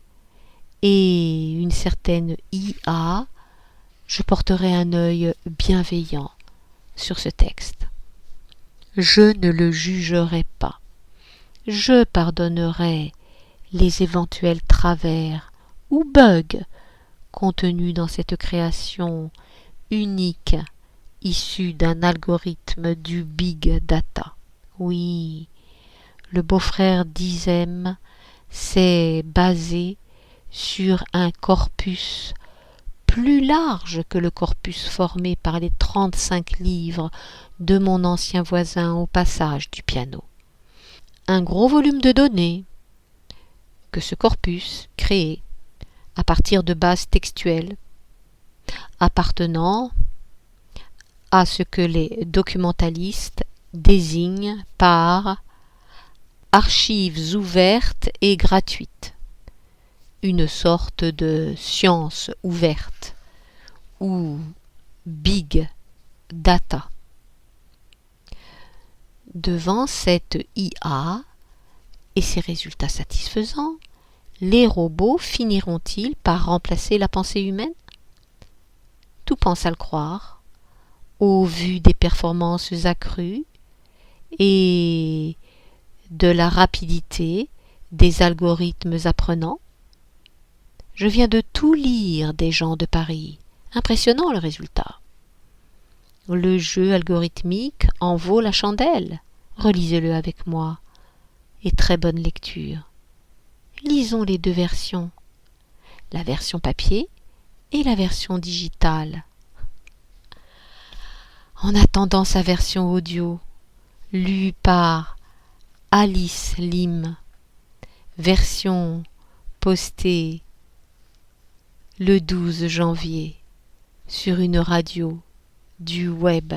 et une certaine IA, je porterai un œil bienveillant sur ce texte. Je ne le jugerai pas. Je pardonnerai les éventuels travers ou bugs contenus dans cette création unique issue d'un algorithme du big data. Oui, le beau-frère d'Isem s'est basé sur un corpus plus large que le corpus formé par les 35 livres de mon ancien voisin au passage du piano. Un gros volume de données que ce corpus créé à partir de bases textuelles appartenant à ce que les documentalistes désignent par archives ouvertes et gratuites, une sorte de science ouverte ou big data. Devant cette IA et ses résultats satisfaisants, les robots finiront-ils par remplacer la pensée humaine? Tout pense à le croire, au vu des performances accrues et de la rapidité des algorithmes apprenants. Je viens de tout lire des gens de Paris. Impressionnant le résultat. Le jeu algorithmique en vaut la chandelle. Relisez-le avec moi. Et très bonne lecture. Lisons les deux versions. La version papier et la version digitale. En attendant sa version audio, lue par Alice Lim, version postée le 12 janvier sur une radio du web.